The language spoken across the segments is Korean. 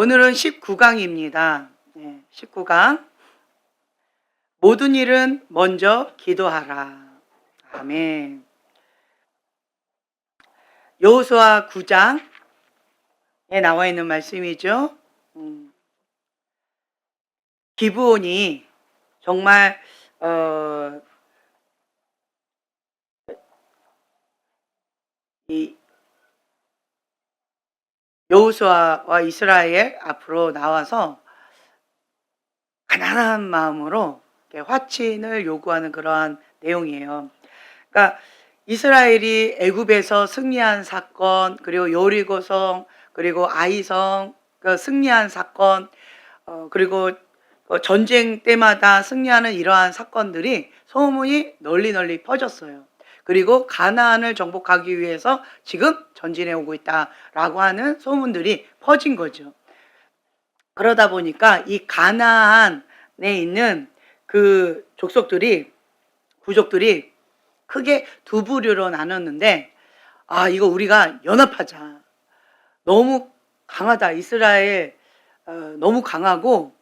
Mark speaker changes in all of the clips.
Speaker 1: 오늘은 19강입니다. 19강. 모든 일은 먼저 기도하라. 아멘. 여호수아 9장에 나와 있는 말씀이죠. 기브온이 정말 이 여호수아와 이스라엘 앞으로 나와서 가난한 마음으로 화친을 요구하는 그러한 내용이에요. 그러니까 이스라엘이 애굽에서 승리한 사건, 그리고 여리고성, 그리고 아이성 승리한 사건, 그리고 전쟁 때마다 승리하는 이러한 사건들이 소문이 널리 퍼졌어요. 그리고 가나안을 정복하기 위해서 지금 전진해 오고 있다라고 하는 소문들이 퍼진 거죠. 그러다 보니까 이 가나안에 있는 그 부족들이 크게 두 부류로 나눴는데, 이거 우리가 연합하자. 너무 강하다. 이스라엘 너무 강하고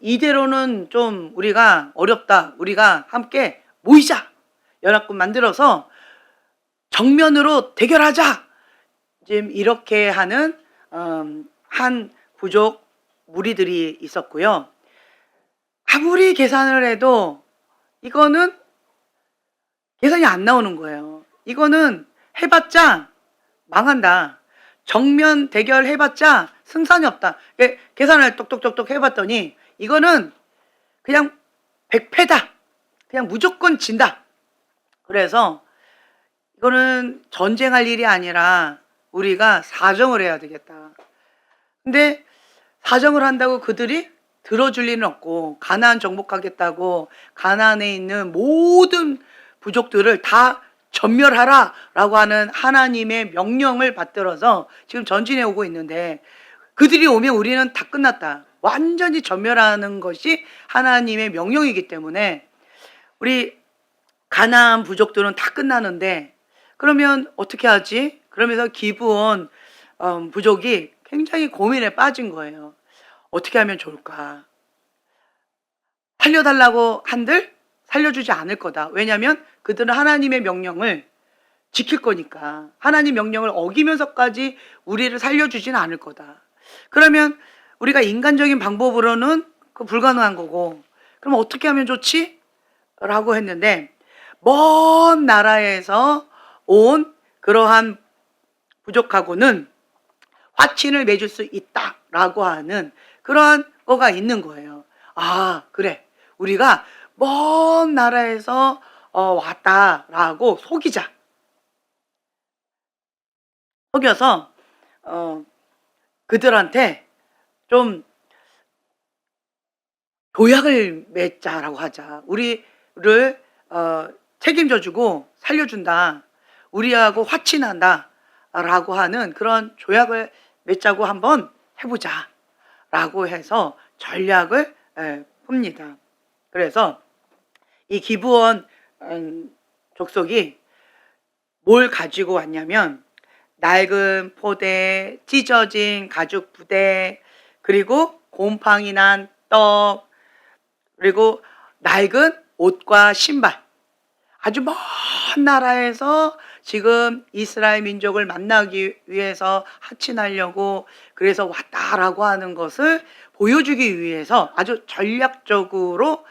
Speaker 1: 이대로는 좀 우리가 어렵다. 우리가 함께 모이자. 연합군 만들어서 정면으로 대결하자. 지금 이렇게 하는 한 부족 무리들이 있었고요. 아무리 계산을 해도 이거는 계산이 안 나오는 거예요. 이거는 해봤자 망한다. 정면 대결 해봤자 승산이 없다. 계산을 똑똑똑똑 해봤더니 이거는 그냥 100패다. 그냥 무조건 진다. 그래서 이거는 전쟁할 일이 아니라 우리가 사정을 해야 되겠다. 근데 사정을 한다고 그들이 들어줄 리는 없고, 가나안 정복하겠다고 가나안에 있는 모든 부족들을 다 전멸하라 라고 하는 하나님의 명령을 받들어서 지금 전진해 오고 있는데, 그들이 오면 우리는 다 끝났다. 완전히 전멸하는 것이 하나님의 명령이기 때문에 우리 가나안 부족들은 다 끝나는데, 그러면 어떻게 하지? 그러면서 기브온 부족이 굉장히 고민에 빠진 거예요. 어떻게 하면 좋을까? 살려달라고 한들 살려주지 않을 거다. 왜냐하면 그들은 하나님의 명령을 지킬 거니까. 하나님 명령을 어기면서까지 우리를 살려주지는 않을 거다. 그러면 우리가 인간적인 방법으로는 불가능한 거고, 그럼 어떻게 하면 좋지? 라고 했는데, 먼 나라에서 온 그러한 부족하고는 화친을 맺을 수 있다라고 하는 그러한 거가 있는 거예요. 그래. 우리가 먼 나라에서 왔다라고 속이자. 속여서 그들한테 좀 조약을 맺자라고 하자. 우리를 책임져주고 살려준다. 우리하고 화친한다. 라고 하는 그런 조약을 맺자고 한번 해보자. 라고 해서 전략을 풉니다. 그래서 이 기브온 족속이 뭘 가지고 왔냐면, 낡은 포대, 찢어진 가죽 부대, 그리고 곰팡이 난 떡, 그리고 낡은 옷과 신발. 아주 먼 나라에서 지금 이스라엘 민족을 만나기 위해서 하친하려고 그래서 왔다라고 하는 것을 보여주기 위해서 아주 전략적으로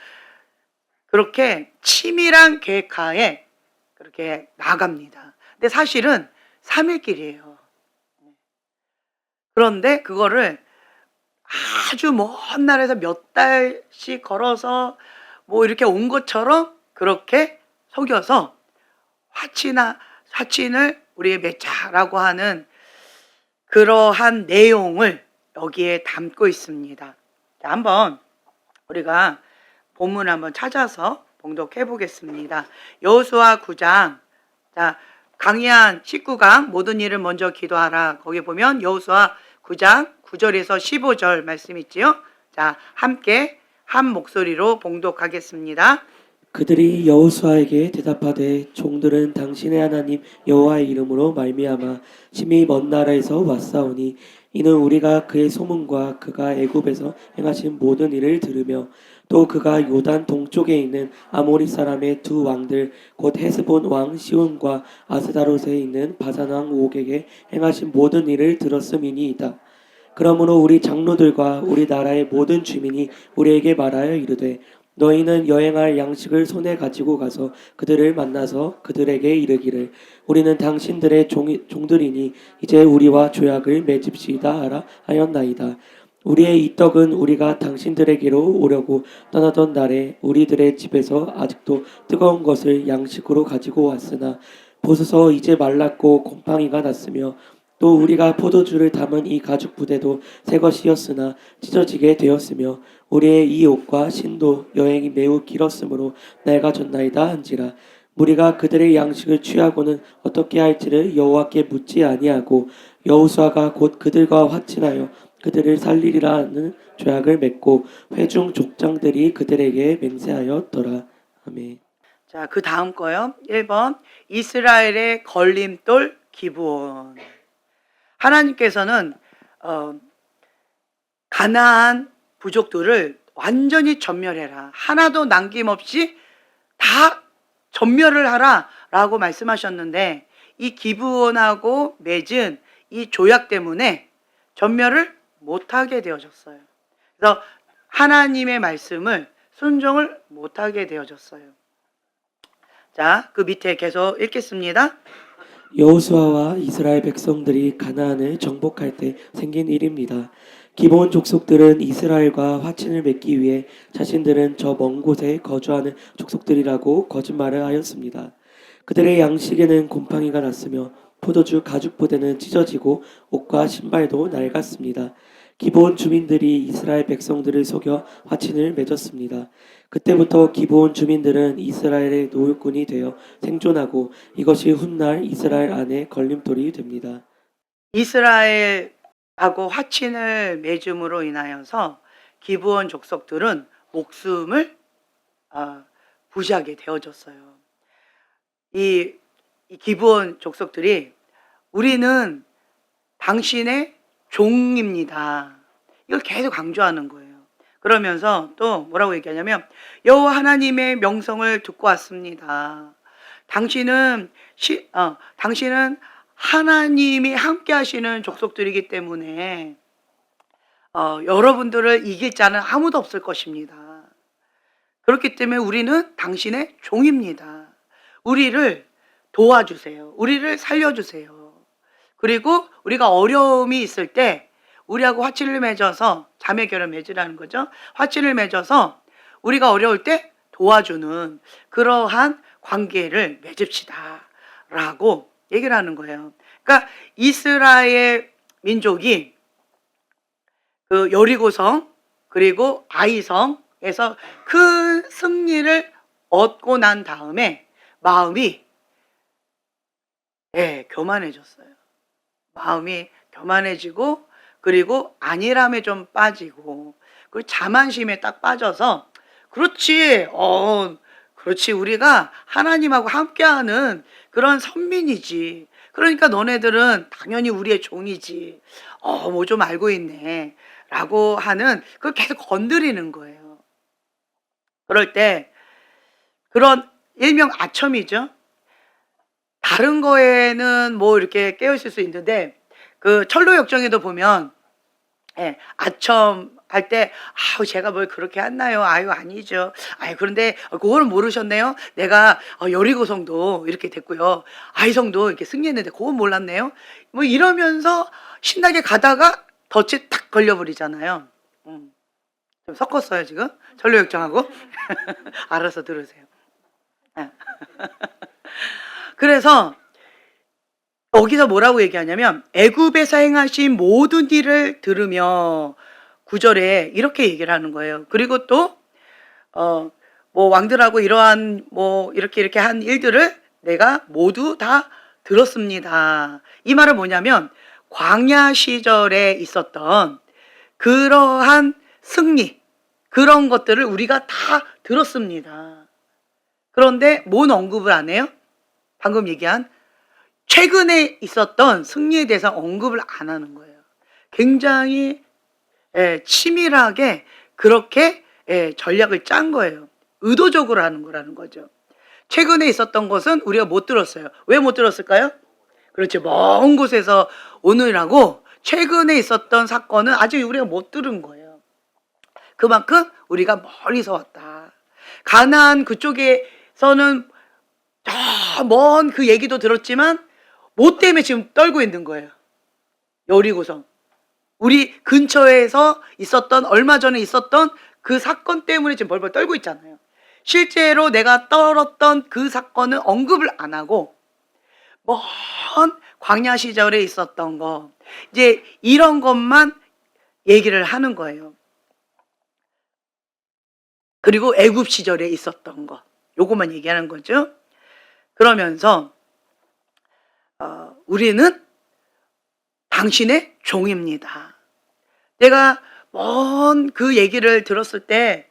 Speaker 1: 그렇게 치밀한 계획하에 그렇게 나갑니다. 근데 사실은 3일 길이에요. 그런데 그거를 아주 먼 나라에서 몇 달씩 걸어서 뭐 이렇게 온 것처럼 그렇게 속여서 화친을 우리의 맺자라고 하는 그러한 내용을 여기에 담고 있습니다. 자, 한번 우리가 본문 한번 찾아서 봉독해 보겠습니다. 여호수아 9장. 자, 강의한 19강 모든 일을 먼저 기도하라. 거기 보면 여호수아 9장 9절에서 15절 말씀 있지요. 자, 함께 한 목소리로 봉독하겠습니다.
Speaker 2: 그들이 여호수아에게 대답하되 종들은 당신의 하나님 여호와의 이름으로 말미암아 심히 먼 나라에서 왔사오니 이는 우리가 그의 소문과 그가 애굽에서 행하신 모든 일을 들으며 또 그가 요단 동쪽에 있는 아모리 사람의 두 왕들 곧 헤스본 왕 시온과 아스다롯에 있는 바산 왕 옥에게 행하신 모든 일을 들었음이니이다. 그러므로 우리 장로들과 우리 나라의 모든 주민이 우리에게 말하여 이르되 너희는 여행할 양식을 손에 가지고 가서 그들을 만나서 그들에게 이르기를 우리는 당신들의 종들이니 이제 우리와 조약을 맺읍시다 하라 하였나이다. 우리의 이 떡은 우리가 당신들에게로 오려고 떠나던 날에 우리들의 집에서 아직도 뜨거운 것을 양식으로 가지고 왔으나 보소서 이제 말랐고 곰팡이가 났으며 또 우리가 포도주를 담은 이 가죽 부대도 새 것이었으나 찢어지게 되었으며 우리의 이 옷과 신도 여행이 매우 길었으므로 낡아졌나이다 한지라. 우리가 그들의 양식을 취하고는 어떻게 할지를 여호와께 묻지 아니하고 여호수아가 곧 그들과 화친하여 그들을 살리리라 하는 조약을 맺고 회중 족장들이 그들에게 맹세하였더라. 아멘.
Speaker 1: 자, 그 다음 거요. 1번 이스라엘의 걸림돌 기브온. 하나님께서는 가나안 부족들을 완전히 전멸해라. 하나도 남김없이 다 전멸을 하라 라고 말씀하셨는데 이 기브온하고 맺은 이 조약 때문에 전멸을 못하게 되어졌어요. 그래서 하나님의 말씀을 순종을 못하게 되어졌어요. 자, 그 밑에 계속 읽겠습니다.
Speaker 2: 여호수아와 이스라엘 백성들이 가나안을 정복할 때 생긴 일입니다. 기브온 족속들은 이스라엘과 화친을 맺기 위해 자신들은 저 먼 곳에 거주하는 족속들이라고 거짓말을 하였습니다. 그들의 양식에는 곰팡이가 났으며 포도주 가죽 부대는 찢어지고 옷과 신발도 낡았습니다. 기브온 주민들이 이스라엘 백성들을 속여 화친을 맺었습니다. 그때부터 기브온 주민들은 이스라엘의 노울꾼이 되어 생존하고 이것이 훗날 이스라엘 안에 걸림돌이 됩니다.
Speaker 1: 이스라엘하고 화친을 맺음으로 인하여서 기브온 족속들은 목숨을 부지하게 되어졌어요. 이 기브온 족속들이 우리는 당신의 종입니다. 이걸 계속 강조하는 거예요. 그러면서 또 뭐라고 얘기하냐면 여호와 하나님의 명성을 듣고 왔습니다. 당신은 하나님이 함께 하시는 족속들이기 때문에 여러분들을 이길 자는 아무도 없을 것입니다. 그렇기 때문에 우리는 당신의 종입니다. 우리를 도와주세요. 우리를 살려주세요. 그리고 우리가 어려움이 있을 때 우리하고 화친을 맺어서 자매 결혼 맺으라는 거죠. 화친을 맺어서 우리가 어려울 때 도와주는 그러한 관계를 맺읍시다 라고 얘기를 하는 거예요. 그러니까 이스라엘 민족이 그 여리고성 그리고 아이성에서 큰 승리를 얻고 난 다음에 마음이 교만해졌어요. 마음이 교만해지고 그리고 안일함에 좀 빠지고 그 자만심에 딱 빠져서 그렇지 우리가 하나님하고 함께하는 그런 선민이지. 그러니까 너네들은 당연히 우리의 종이지. 뭐 좀 알고 있네 라고 하는 그걸 계속 건드리는 거예요. 그럴 때 그런 일명 아첨이죠. 다른 거에는 뭐 이렇게 깨어있을 수 있는데 그 철로역정에도 보면 아첨 할 때 제가 뭘 그렇게 했나요? 아니죠. 그런데 그거는 모르셨네요. 내가 여리고성도 이렇게 됐고요. 아이성도 이렇게 승리했는데 그건 몰랐네요. 뭐 이러면서 신나게 가다가 덫에 탁 걸려버리잖아요. 좀 섞었어요 지금 철로역정하고. 알아서 들으세요. 그래서 여기서 뭐라고 얘기하냐면 애굽에서 행하신 모든 일을 들으며 9절에 이렇게 얘기를 하는 거예요. 그리고 또 뭐 왕들하고 이러한 뭐 이렇게 한 일들을 내가 모두 다 들었습니다. 이 말은 뭐냐면 광야 시절에 있었던 그러한 승리 그런 것들을 우리가 다 들었습니다. 그런데 뭔 언급을 안 해요? 방금 얘기한 최근에 있었던 승리에 대해서 언급을 안 하는 거예요. 굉장히 치밀하게 그렇게 전략을 짠 거예요. 의도적으로 하는 거라는 거죠. 최근에 있었던 것은 우리가 못 들었어요. 왜 못 들었을까요? 그렇죠. 먼 곳에서 오느라고 최근에 있었던 사건은 아직 우리가 못 들은 거예요. 그만큼 우리가 멀리서 왔다. 가나안 그쪽에서는 저 먼 그 얘기도 들었지만 뭐 때문에 지금 떨고 있는 거예요? 여리고성. 우리 근처에서 있었던, 얼마 전에 있었던 그 사건 때문에 지금 벌벌 떨고 있잖아요. 실제로 내가 떨었던 그 사건은 언급을 안 하고 먼 광야 시절에 있었던 거, 이제 이런 것만 얘기를 하는 거예요. 그리고 애굽 시절에 있었던 거, 요것만 얘기하는 거죠. 그러면서 우리는 당신의 종입니다. 내가 먼 그 얘기를 들었을 때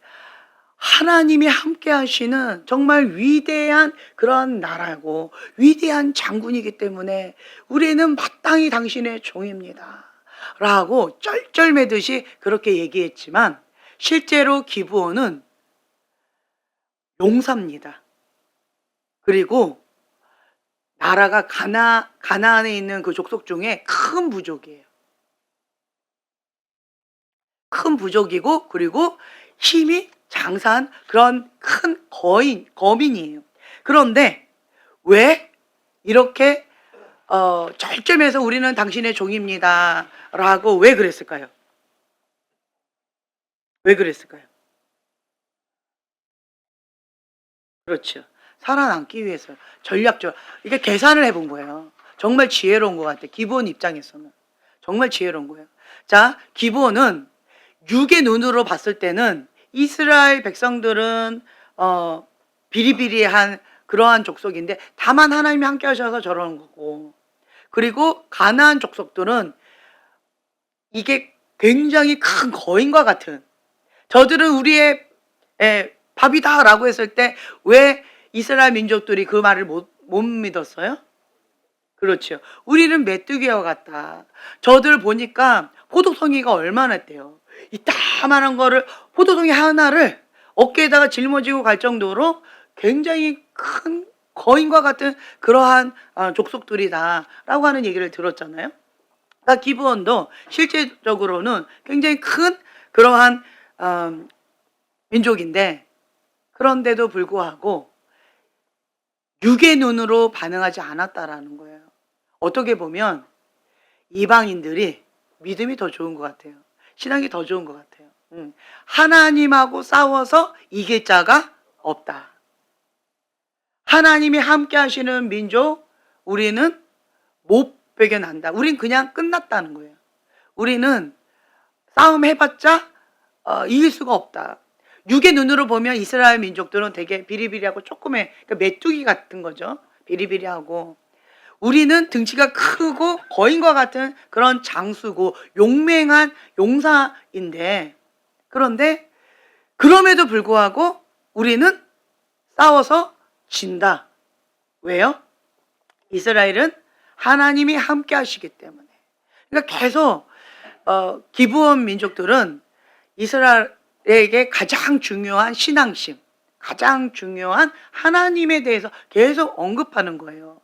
Speaker 1: 하나님이 함께 하시는 정말 위대한 그런 나라고 위대한 장군이기 때문에 우리는 마땅히 당신의 종입니다. 라고 쩔쩔매듯이 그렇게 얘기했지만 실제로 기브온은 용사입니다. 그리고 나라가 가나안에 있는 그 족속 중에 큰 부족이에요. 큰 부족이고 그리고 힘이 장사한 그런 큰 거민이에요. 그런데 왜 이렇게 절절해서 우리는 당신의 종입니다 라고 왜 그랬을까요? 왜 그랬을까요? 그렇죠. 살아남기 위해서 전략적으로 이게 계산을 해본 거예요. 정말 지혜로운 것 같아요. 기브온 입장에서는 정말 지혜로운 거예요. 자, 기브온은 육의 눈으로 봤을 때는 이스라엘 백성들은 비리비리한 그러한 족속인데 다만 하나님이 함께 하셔서 저러는 거고, 그리고 가나안 족속들은 이게 굉장히 큰 거인과 같은, 저들은 우리의 밥이다 라고 했을 때 왜 이스라엘 민족들이 그 말을 못 믿었어요? 그렇죠. 우리는 메뚜기와 같다. 저들 보니까 포도송이가 얼마나 돼요. 이 따만한 거를, 포도송이 하나를 어깨에다가 짊어지고 갈 정도로 굉장히 큰 거인과 같은 그러한 족속들이다 라고 하는 얘기를 들었잖아요. 그러니까 기브온도 실제적으로는 굉장히 큰 그러한 민족인데, 그런데도 불구하고 육의 눈으로 반응하지 않았다라는 거예요. 어떻게 보면 이방인들이 믿음이 더 좋은 것 같아요. 신앙이 더 좋은 것 같아요. 하나님하고 싸워서 이길 자가 없다. 하나님이 함께 하시는 민족, 우리는 못 배겨난다. 우린 그냥 끝났다는 거예요. 우리는 싸움 해봤자 이길 수가 없다. 육의 눈으로 보면 이스라엘 민족들은 되게 비리비리하고 조그매, 그러니까 메뚜기 같은 거죠. 비리비리하고. 우리는 등치가 크고 거인과 같은 그런 장수고 용맹한 용사인데, 그런데 그럼에도 불구하고 우리는 싸워서 진다. 왜요? 이스라엘은 하나님이 함께 하시기 때문에. 그러니까 계속 기브온 민족들은 이스라엘에게 가장 중요한 신앙심, 가장 중요한 하나님에 대해서 계속 언급하는 거예요.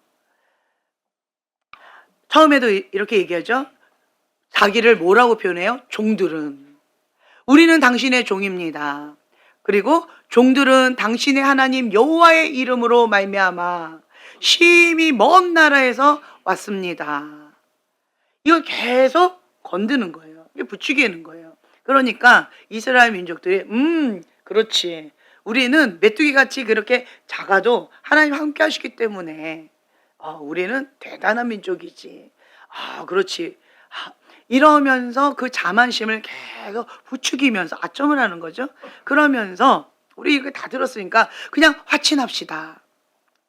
Speaker 1: 처음에도 이렇게 얘기하죠. 자기를 뭐라고 표현해요? 종들은. 우리는 당신의 종입니다. 그리고 종들은 당신의 하나님 여호와의 이름으로 말미암아 심히 먼 나라에서 왔습니다. 이걸 계속 건드는 거예요. 이게 부추기는 거예요. 그러니까 이스라엘 민족들이 그렇지. 우리는 메뚜기같이 그렇게 작아도 하나님 함께 하시기 때문에 우리는 대단한 민족이지. 그렇지. 이러면서 그 자만심을 계속 부추기면서 아첨을 하는 거죠. 그러면서 우리 이거 다 들었으니까 그냥 화친합시다.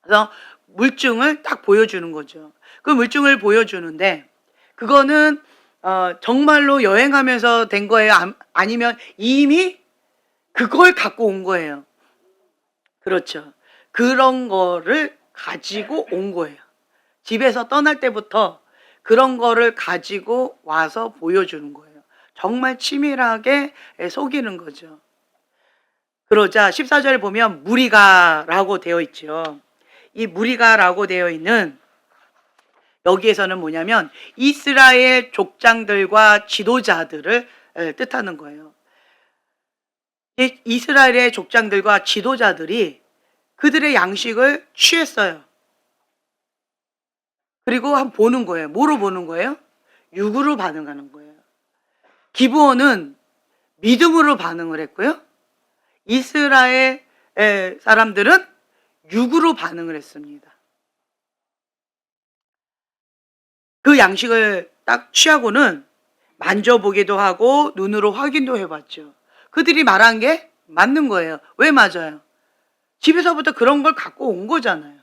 Speaker 1: 그래서 물증을 딱 보여주는 거죠. 그 물증을 보여주는데 그거는 정말로 여행하면서 된 거예요? 아니면 이미 그걸 갖고 온 거예요? 그렇죠. 그런 거를 가지고 온 거예요. 집에서 떠날 때부터 그런 거를 가지고 와서 보여주는 거예요. 정말 치밀하게 속이는 거죠. 그러자 14절 보면 무리가라고 되어 있죠. 이 무리가라고 되어 있는 여기에서는 뭐냐면 이스라엘 족장들과 지도자들을 뜻하는 거예요. 이스라엘의 족장들과 지도자들이 그들의 양식을 취했어요. 그리고 한번 보는 거예요. 뭐로 보는 거예요? 육으로 반응하는 거예요. 기브온은 믿음으로 반응을 했고요. 이스라엘 사람들은 육으로 반응을 했습니다. 그 양식을 딱 취하고는 만져보기도 하고 눈으로 확인도 해봤죠. 그들이 말한 게 맞는 거예요. 왜 맞아요? 집에서부터 그런 걸 갖고 온 거잖아요.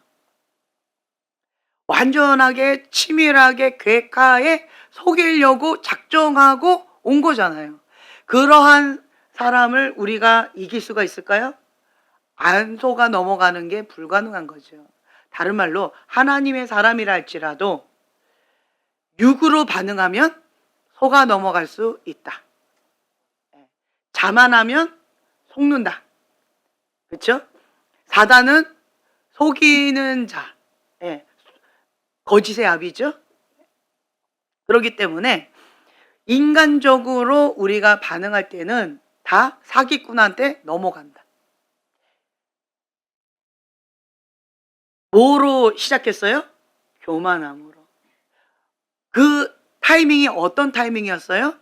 Speaker 1: 완전하게 치밀하게 계획하에 속이려고 작정하고 온 거잖아요. 그러한 사람을 우리가 이길 수가 있을까요? 안 속아 넘어가는 게 불가능한 거죠. 다른 말로 하나님의 사람이라 할지라도 육으로 반응하면 속아 넘어갈 수 있다. 자만하면 속는다. 그렇죠? 사단은 속이는 자, 거짓의 아비죠. 그렇기 때문에 인간적으로 우리가 반응할 때는 다 사기꾼한테 넘어간다. 뭐로 시작했어요? 교만함으로. 그 타이밍이 어떤 타이밍이었어요?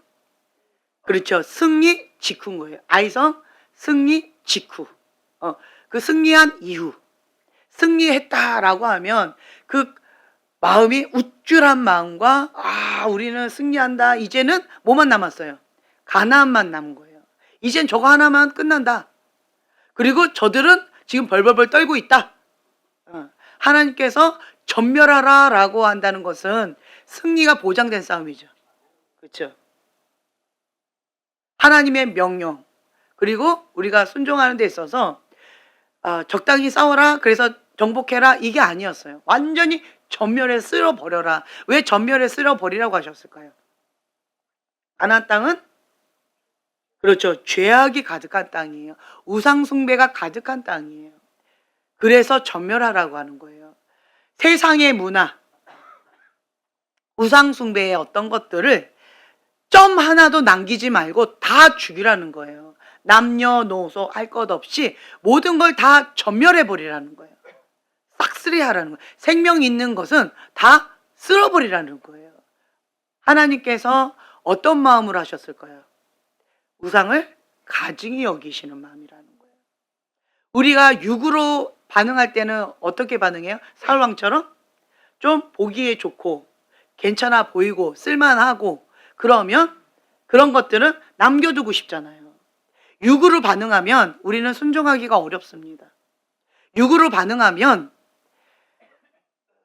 Speaker 1: 그렇죠. 승리 직후인 거예요. 아이성 승리 직후. 그 승리한 이후. 승리했다라고 하면 그 마음이 우쭐한 마음과 우리는 승리한다. 이제는 뭐만 남았어요? 가나안만 남은 거예요. 이젠 저거 하나만 끝난다. 그리고 저들은 지금 벌벌벌 떨고 있다. 하나님께서 전멸하라 라고 한다는 것은 승리가 보장된 싸움이죠. 그렇죠? 하나님의 명령, 그리고 우리가 순종하는 데 있어서 적당히 싸워라, 그래서 정복해라, 이게 아니었어요. 완전히 전멸에 쓸어버려라. 왜 전멸에 쓸어버리라고 하셨을까요? 가나안 땅은 그렇죠, 죄악이 가득한 땅이에요. 우상숭배가 가득한 땅이에요. 그래서 전멸하라고 하는 거예요. 세상의 문화, 우상숭배의 어떤 것들을 점 하나도 남기지 말고 다 죽이라는 거예요. 남녀노소 할 것 없이 모든 걸 다 전멸해버리라는 거예요. 싹쓸이 하라는 거예요. 생명 있는 것은 다 쓸어버리라는 거예요. 하나님께서 어떤 마음으로 하셨을까요? 우상을 가증히 여기시는 마음이라는 거예요. 우리가 육으로 반응할 때는 어떻게 반응해요? 사울왕처럼 좀 보기에 좋고 괜찮아 보이고 쓸만하고, 그러면 그런 것들은 남겨두고 싶잖아요. 육으로 반응하면 우리는 순종하기가 어렵습니다. 육으로 반응하면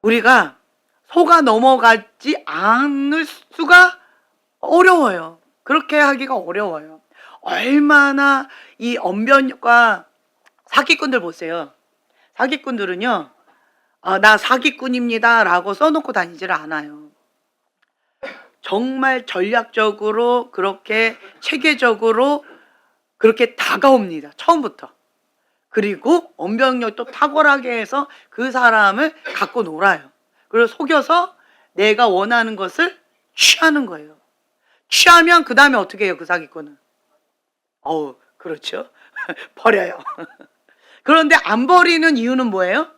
Speaker 1: 우리가 속아 넘어가지 않을 수가 어려워요. 그렇게 하기가 어려워요. 얼마나 이 언변과 사기꾼들 보세요. 사기꾼들은요, 나 사기꾼입니다 라고 써놓고 다니지를 않아요. 정말 전략적으로 그렇게 체계적으로 그렇게 다가옵니다. 처음부터. 그리고 언변력도 탁월하게 해서 그 사람을 갖고 놀아요. 그리고 속여서 내가 원하는 것을 취하는 거예요. 취하면 그 다음에 어떻게 해요? 그 사기꾼은 그렇죠. 버려요. 그런데 안 버리는 이유는 뭐예요?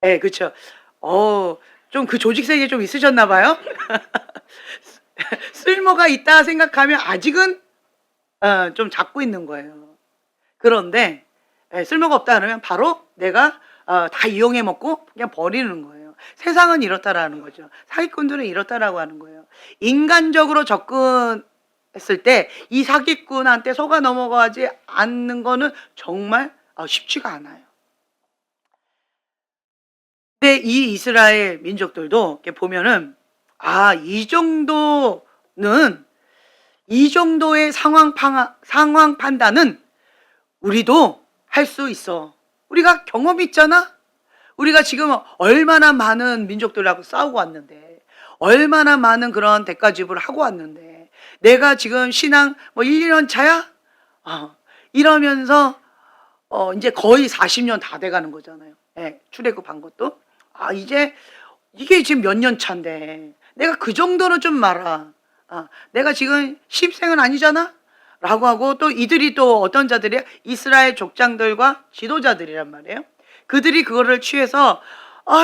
Speaker 1: 네, 그렇죠. 좀 그 조직 세계 좀 있으셨나 봐요. 쓸모가 있다 생각하면 아직은 좀 잡고 있는 거예요. 그런데 쓸모가 없다 그러면 바로 내가 다 이용해 먹고 그냥 버리는 거예요. 세상은 이렇다라는 거죠. 사기꾼들은 이렇다라고 하는 거예요. 인간적으로 접근했을 때 이 사기꾼한테 속아 넘어가지 않는 거는 정말 쉽지가 않아요. 근데 이 이스라엘 민족들도 이렇게 보면은 이 정도의 상황 판단은 우리도 할 수 있어. 우리가 경험이 있잖아. 우리가 지금 얼마나 많은 민족들하고 싸우고 왔는데, 얼마나 많은 그런 대가 지불을 하고 왔는데, 내가 지금 신앙 뭐 1, 2년 차야? 이러면서 이제 거의 40년 다 돼가는 거잖아요. 예, 출애굽한 것도. 이제 이게 지금 몇 년 차인데 내가 그 정도는 좀 말아. 내가 지금 신입생은 아니잖아? 라고 하고, 또 이들이 또 어떤 자들이야? 이스라엘 족장들과 지도자들이란 말이에요. 그들이 그거를 취해서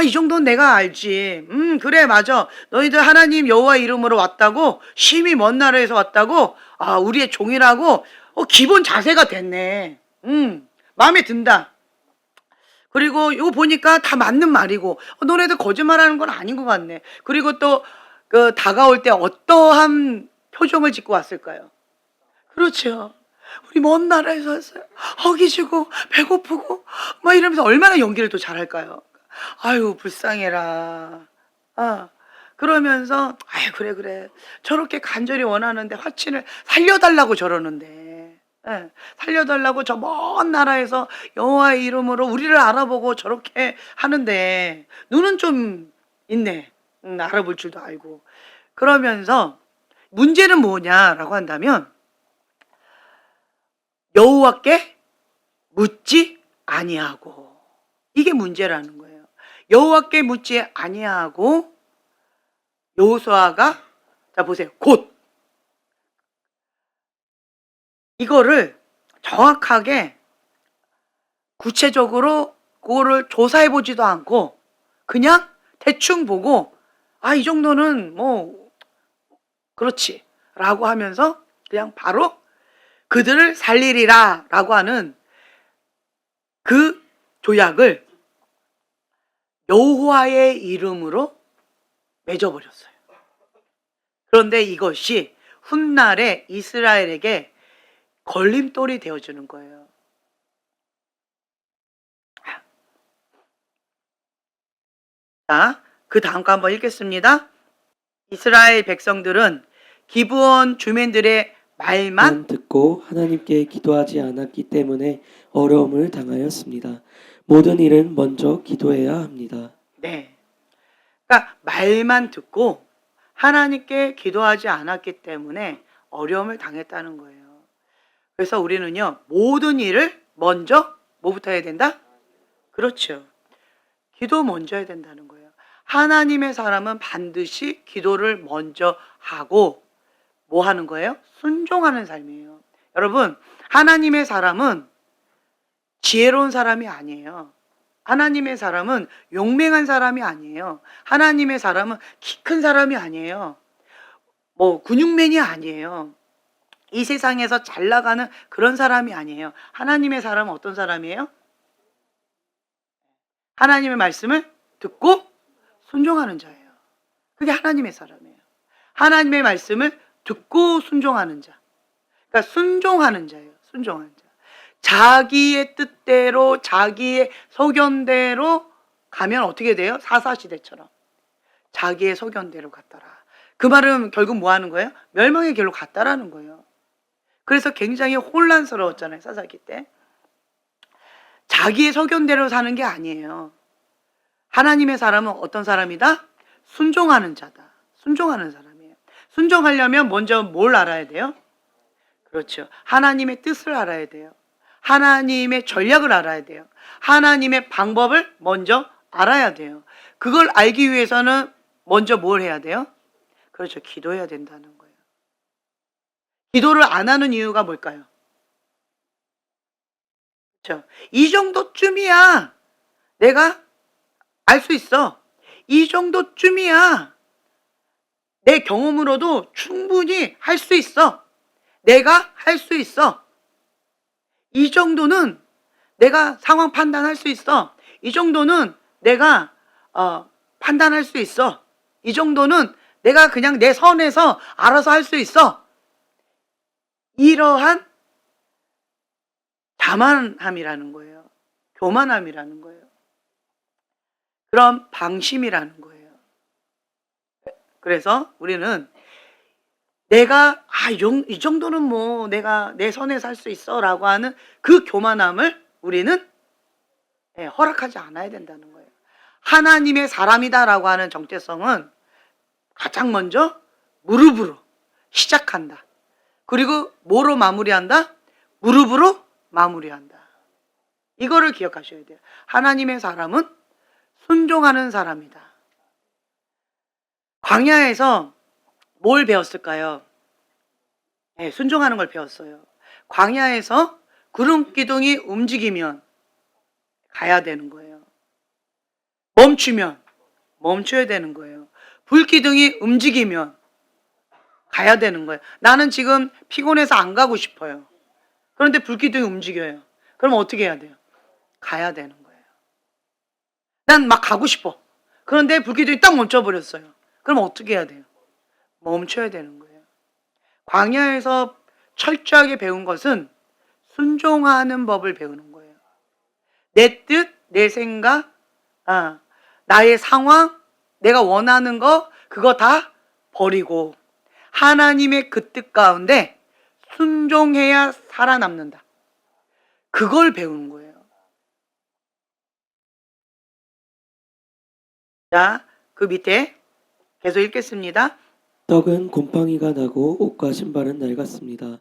Speaker 1: 이 정도는 내가 알지. 그래, 맞아. 너희들 하나님 여호와 이름으로 왔다고, 심히 먼 나라에서 왔다고, 우리의 종이라고, 기본 자세가 됐네. 마음에 든다. 그리고 이거 보니까 다 맞는 말이고, 너네들 거짓말하는 건 아닌 것 같네. 그리고 또 그 다가올 때 어떠한 표정을 짓고 왔을까요? 그렇죠. 우리 먼 나라에서 왔어요. 허기지고 배고프고 막 이러면서 얼마나 연기를 또 잘할까요? 아유, 불쌍해라. 그러면서 아유, 그래 저렇게 간절히 원하는데, 화친을 살려달라고 저러는데, 살려달라고 저 먼 나라에서 여호와의 이름으로 우리를 알아보고 저렇게 하는데, 눈은 좀 있네. 알아볼 줄도 알고. 그러면서 문제는 뭐냐라고 한다면, 여호와께 묻지 아니하고, 이게 문제라는 거예요. 여호와께 묻지 아니하고, 여호수아가, 자 보세요, 곧 이거를 정확하게 구체적으로 그거를 조사해 보지도 않고 그냥 대충 보고, 이 정도는 뭐 그렇지 라고 하면서 그냥 바로 그들을 살리리라 라고 하는 그 조약을 여호와의 이름으로 맺어버렸어요. 그런데 이것이 훗날에 이스라엘에게 걸림돌이 되어주는 거예요. 자, 그 다음 거 한번 읽겠습니다. 이스라엘 백성들은 기브온 주민들의 말만
Speaker 2: 듣고 하나님께 기도하지 않았기 때문에 어려움을 당하였습니다. 모든 일은 먼저 기도해야 합니다.
Speaker 1: 네. 그러니까 말만 듣고 하나님께 기도하지 않았기 때문에 어려움을 당했다는 거예요. 그래서 우리는요, 모든 일을 먼저 뭐부터 해야 된다? 그렇죠. 기도 먼저 해야 된다는 거예요. 하나님의 사람은 반드시 기도를 먼저 하고 뭐 하는 거예요? 순종하는 삶이에요. 여러분, 하나님의 사람은 지혜로운 사람이 아니에요. 하나님의 사람은 용맹한 사람이 아니에요. 하나님의 사람은 키 큰 사람이 아니에요. 뭐 근육맨이 아니에요. 이 세상에서 잘 나가는 그런 사람이 아니에요. 하나님의 사람은 어떤 사람이에요? 하나님의 말씀을 듣고 순종하는 자예요. 그게 하나님의 사람이에요. 하나님의 말씀을 듣고 순종하는 자. 그러니까 순종하는 자예요. 순종하는 자. 자기의 뜻대로, 자기의 소견대로 가면 어떻게 돼요? 사사시대처럼 자기의 소견대로 갔더라. 그 말은 결국 뭐 하는 거예요? 멸망의 길로 갔다라는 거예요. 그래서 굉장히 혼란스러웠잖아요, 사사기 때. 자기의 소견대로 사는 게 아니에요. 하나님의 사람은 어떤 사람이다? 순종하는 자다. 순종하는 사람이에요. 순종하려면 먼저 뭘 알아야 돼요? 그렇죠. 하나님의 뜻을 알아야 돼요. 하나님의 전략을 알아야 돼요. 하나님의 방법을 먼저 알아야 돼요. 그걸 알기 위해서는 먼저 뭘 해야 돼요? 그렇죠. 기도해야 된다는 거예요. 기도를 안 하는 이유가 뭘까요? 그렇죠. 이 정도쯤이야 내가 알 수 있어. 이 정도쯤이야 내 경험으로도 충분히 할 수 있어. 내가 할 수 있어. 이 정도는 내가 상황 판단할 수 있어. 이 정도는 내가 판단할 수 있어. 이 정도는 내가 그냥 내 선에서 알아서 할 수 있어. 이러한 자만함이라는 거예요. 교만함이라는 거예요. 그런 방심이라는 거예요. 그래서 우리는 내가 이 정도는 뭐 내가 내 선에서 할 수 있어 라고 하는 그 교만함을 우리는 허락하지 않아야 된다는 거예요. 하나님의 사람이다라고 하는 정체성은 가장 먼저 무릎으로 시작한다. 그리고 뭐로 마무리한다? 무릎으로 마무리한다. 이거를 기억하셔야 돼요. 하나님의 사람은 순종하는 사람이다. 광야에서 뭘 배웠을까요? 순종하는 걸 배웠어요. 광야에서 구름 기둥이 움직이면 가야 되는 거예요. 멈추면 멈춰야 되는 거예요. 불 기둥이 움직이면 가야 되는 거예요. 나는 지금 피곤해서 안 가고 싶어요. 그런데 불 기둥이 움직여요. 그럼 어떻게 해야 돼요? 가야 되는 거예요. 난 막 가고 싶어. 그런데 불 기둥이 딱 멈춰버렸어요. 그럼 어떻게 해야 돼요? 멈춰야 되는 거예요. 광야에서 철저하게 배운 것은 순종하는 법을 배우는 거예요. 내 뜻, 내 생각, 나의 상황, 내가 원하는 거 그거 다 버리고 하나님의 그 뜻 가운데 순종해야 살아남는다. 그걸 배우는 거예요. 자, 그 밑에 계속 읽겠습니다.
Speaker 2: 떡은 곰팡이가 나고 옷과 신발은 낡았습니다.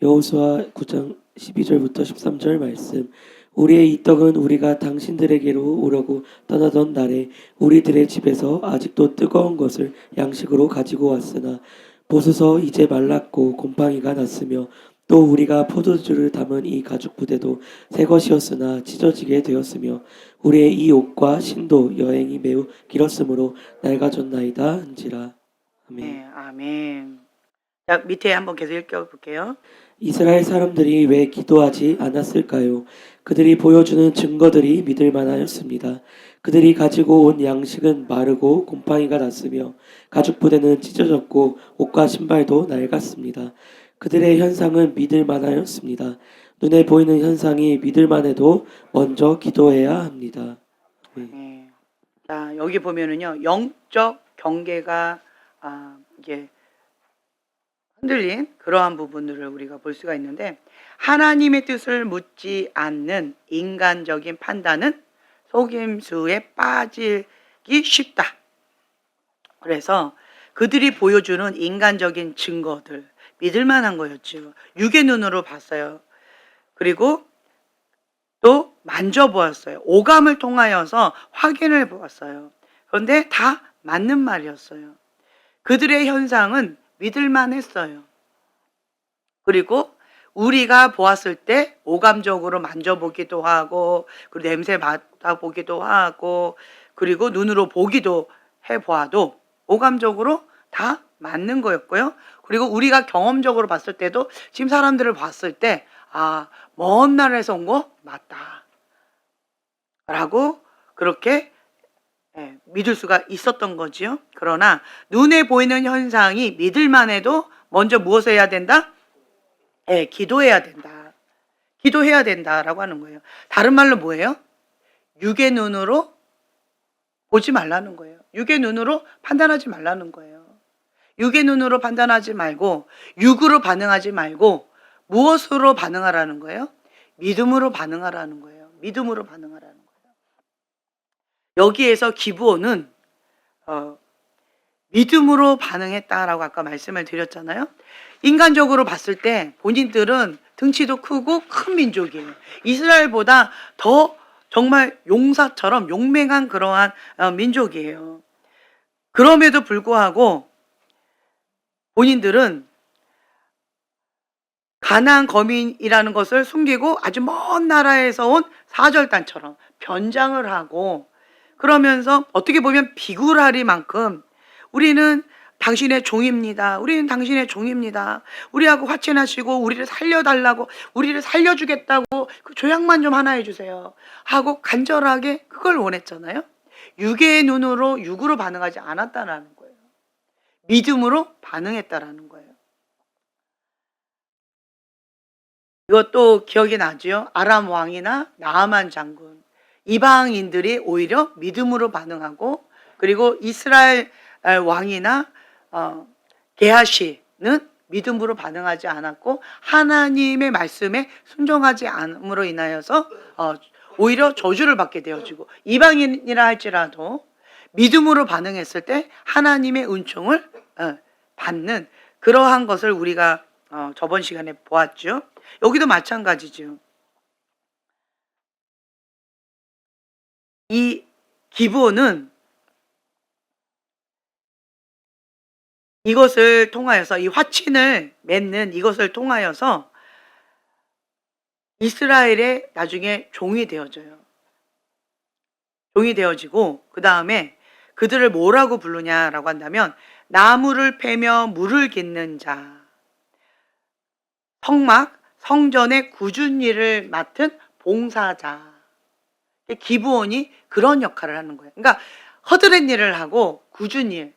Speaker 2: 여호수아 9장 12절부터 13절 말씀. 우리의 이 떡은 우리가 당신들에게로 오려고 떠나던 날에 우리들의 집에서 아직도 뜨거운 것을 양식으로 가지고 왔으나 보소서 이제 말랐고 곰팡이가 났으며 또 우리가 포도주를 담은 이 가죽 부대도 새 것이었으나 찢어지게 되었으며 우리의 이 옷과 신도 여행이 매우 길었으므로 낡아졌나이다 한지라. 아멘.
Speaker 1: 네, 아멘. 자, 밑에 한번 계속 읽어볼게요.
Speaker 2: 이스라엘 사람들이 왜 기도하지 않았을까요? 그들이 보여주는 증거들이 믿을 만하였습니다. 그들이 가지고 온 양식은 마르고 곰팡이가 났으며 가죽 부대는 찢어졌고 옷과 신발도 낡았습니다. 그들의 현상은 믿을 만하였습니다. 눈에 보이는 현상이 믿을 만해도 먼저 기도해야 합니다.
Speaker 1: 네. 자, 여기 보면은요, 영적 경계가 이게 흔들린 그러한 부분들을 우리가 볼 수가 있는데, 하나님의 뜻을 묻지 않는 인간적인 판단은 속임수에 빠지기 쉽다. 그래서 그들이 보여주는 인간적인 증거들 믿을 만한 거였죠. 육의 눈으로 봤어요. 그리고 또 만져보았어요. 오감을 통하여서 확인을 보았어요. 그런데 다 맞는 말이었어요. 그들의 현상은 믿을만 했어요. 그리고 우리가 보았을 때 오감적으로 만져보기도 하고, 그리고 냄새 맡아보기도 하고, 그리고 눈으로 보기도 해보아도 오감적으로 다 맞는 거였고요. 그리고 우리가 경험적으로 봤을 때도 지금 사람들을 봤을 때 먼 나라에서 온 거 맞다 라고 그렇게 믿을 수가 있었던 거지요. 그러나 눈에 보이는 현상이 믿을만 해도 먼저 무엇을 해야 된다? 기도해야 된다. 기도해야 된다라고 하는 거예요. 다른 말로 뭐예요? 육의 눈으로 보지 말라는 거예요. 육의 눈으로 판단하지 말라는 거예요. 육의 눈으로 판단하지 말고 육으로 반응하지 말고 무엇으로 반응하라는 거예요? 믿음으로 반응하라는 거예요. 믿음으로 반응하라는 거예요. 여기에서 기브온은 믿음으로 반응했다라고 아까 말씀을 드렸잖아요. 인간적으로 봤을 때 본인들은 등치도 크고 큰 민족이에요. 이스라엘보다 더 정말 용사처럼 용맹한 그러한 민족이에요. 그럼에도 불구하고 본인들은 가나안 거민이라는 것을 숨기고 아주 먼 나라에서 온 사절단처럼 변장을 하고, 그러면서 어떻게 보면 비굴하리만큼 우리는 당신의 종입니다. 우리는 당신의 종입니다. 우리하고 화친하시고 우리를 살려달라고, 우리를 살려주겠다고 그 조약만 좀 하나 해주세요 하고 간절하게 그걸 원했잖아요. 육의 눈으로 육으로 반응하지 않았다라는 거예요. 믿음으로 반응했다라는 거예요. 이것도 기억이 나죠. 아람 왕이나 나아만 장군, 이방인들이 오히려 믿음으로 반응하고, 그리고 이스라엘 왕이나 게하시는 믿음으로 반응하지 않았고 하나님의 말씀에 순종하지 않음으로 인하여서 오히려 저주를 받게 되어지고, 이방인이라 할지라도 믿음으로 반응했을 때 하나님의 은총을 받는 그러한 것을 우리가 저번 시간에 보았죠. 여기도 마찬가지죠. 이 기브온은 이것을 통하여서, 이 화친을 맺는 이것을 통하여서 이스라엘의 나중에 종이 되어져요. 종이 되어지고, 그 다음에 그들을 뭐라고 부르냐라고 한다면 나무를 패며 물을 깃는 자, 성전의 꾸준 일을 맡은 봉사자. 기브온이 그런 역할을 하는 거예요. 그러니까 허드렛 일을 하고 꾸준 일,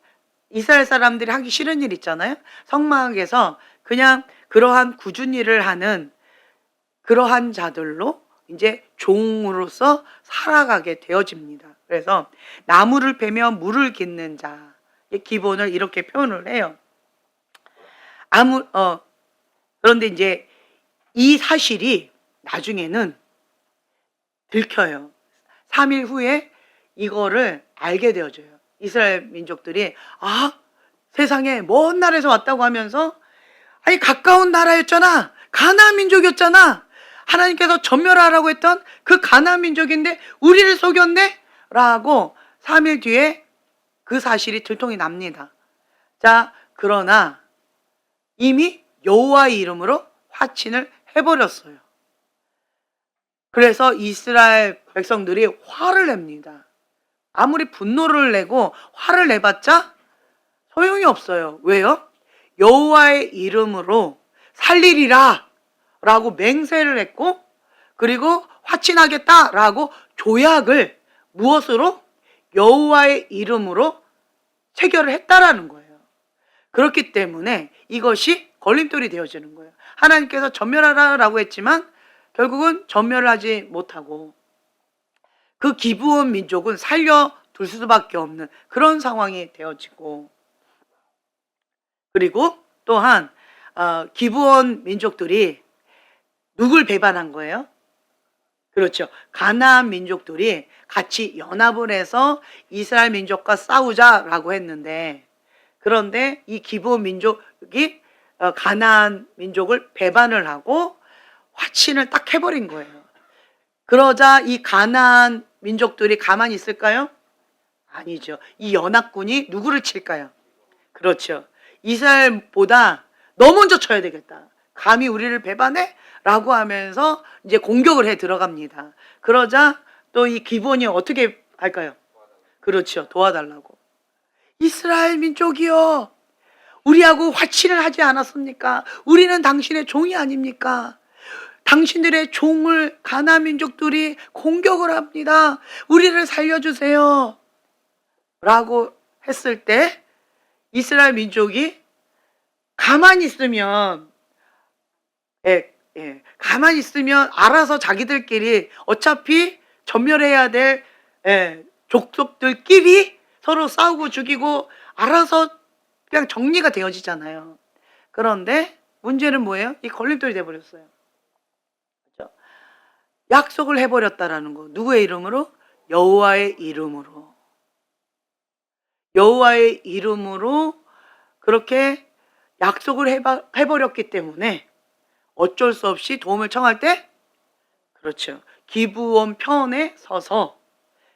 Speaker 1: 이스라엘 사람들이 하기 싫은 일 있잖아요. 성막에서 그냥 그러한 꾸준 일을 하는 그러한 자들로 이제 종으로서 살아가게 되어집니다. 그래서 나무를 패며 물을 깃는 자, 기본을 이렇게 표현을 해요. 그런데 이제 이 사실이 나중에는 들켜요. 3일 후에 이거를 알게 되어져요. 이스라엘 민족들이 세상에 먼 나라에서 왔다고 하면서, 아니 가까운 나라였잖아, 가나안 민족이었잖아, 하나님께서 전멸하라고 했던 그 가나안 민족인데 우리를 속였네? 라고 3일 뒤에 그 사실이 들통이 납니다. 자, 그러나 이미 여호와의 이름으로 화친을 해버렸어요. 그래서 이스라엘 백성들이 화를 냅니다. 아무리 분노를 내고 화를 내봤자 소용이 없어요. 왜요? 여호와의 이름으로 살리리라 라고 맹세를 했고, 그리고 화친하겠다 라고 조약을 무엇으로? 여호와의 이름으로 체결을 했다라는 거예요. 그렇기 때문에 이것이 걸림돌이 되어지는 거예요. 하나님께서 전멸하라고 했지만 결국은 전멸을 하지 못하고 그 기브온 민족은 살려둘 수밖에 없는 그런 상황이 되어지고, 그리고 또한 기브온 민족들이 누굴 배반한 거예요? 그렇죠. 가나안 민족들이 같이 연합을 해서 이스라엘 민족과 싸우자라고 했는데, 그런데 이 기브온 민족이 가나안 민족을 배반을 하고 화친을 딱 해버린 거예요. 그러자 이 가나안 민족들이 가만히 있을까요? 아니죠. 이 연합군이 누구를 칠까요? 그렇죠. 이스라엘보다 너 먼저 쳐야 되겠다, 감히 우리를 배반해? 라고 하면서 이제 공격을 해 들어갑니다. 그러자 또 이 기브온이 어떻게 할까요? 그렇죠. 도와달라고. 이스라엘 민족이여, 우리하고 화친을 하지 않았습니까? 우리는 당신의 종이 아닙니까? 당신들의 종을 가나안 민족들이 공격을 합니다. 우리를 살려주세요 라고 했을 때 이스라엘 민족이 가만히 있으면 가만히 있으면 알아서 자기들끼리 어차피 전멸해야 될 족속들끼리 서로 싸우고 죽이고 알아서 그냥 정리가 되어지잖아요. 그런데 문제는 뭐예요? 이 걸림돌이 돼버렸어요. 그렇죠? 약속을 해버렸다라는 거. 누구의 이름으로? 여호와의 이름으로. 여호와의 이름으로 그렇게 약속을 해버렸기 때문에 어쩔 수 없이 도움을 청할 때, 그렇죠, 기브온 편에 서서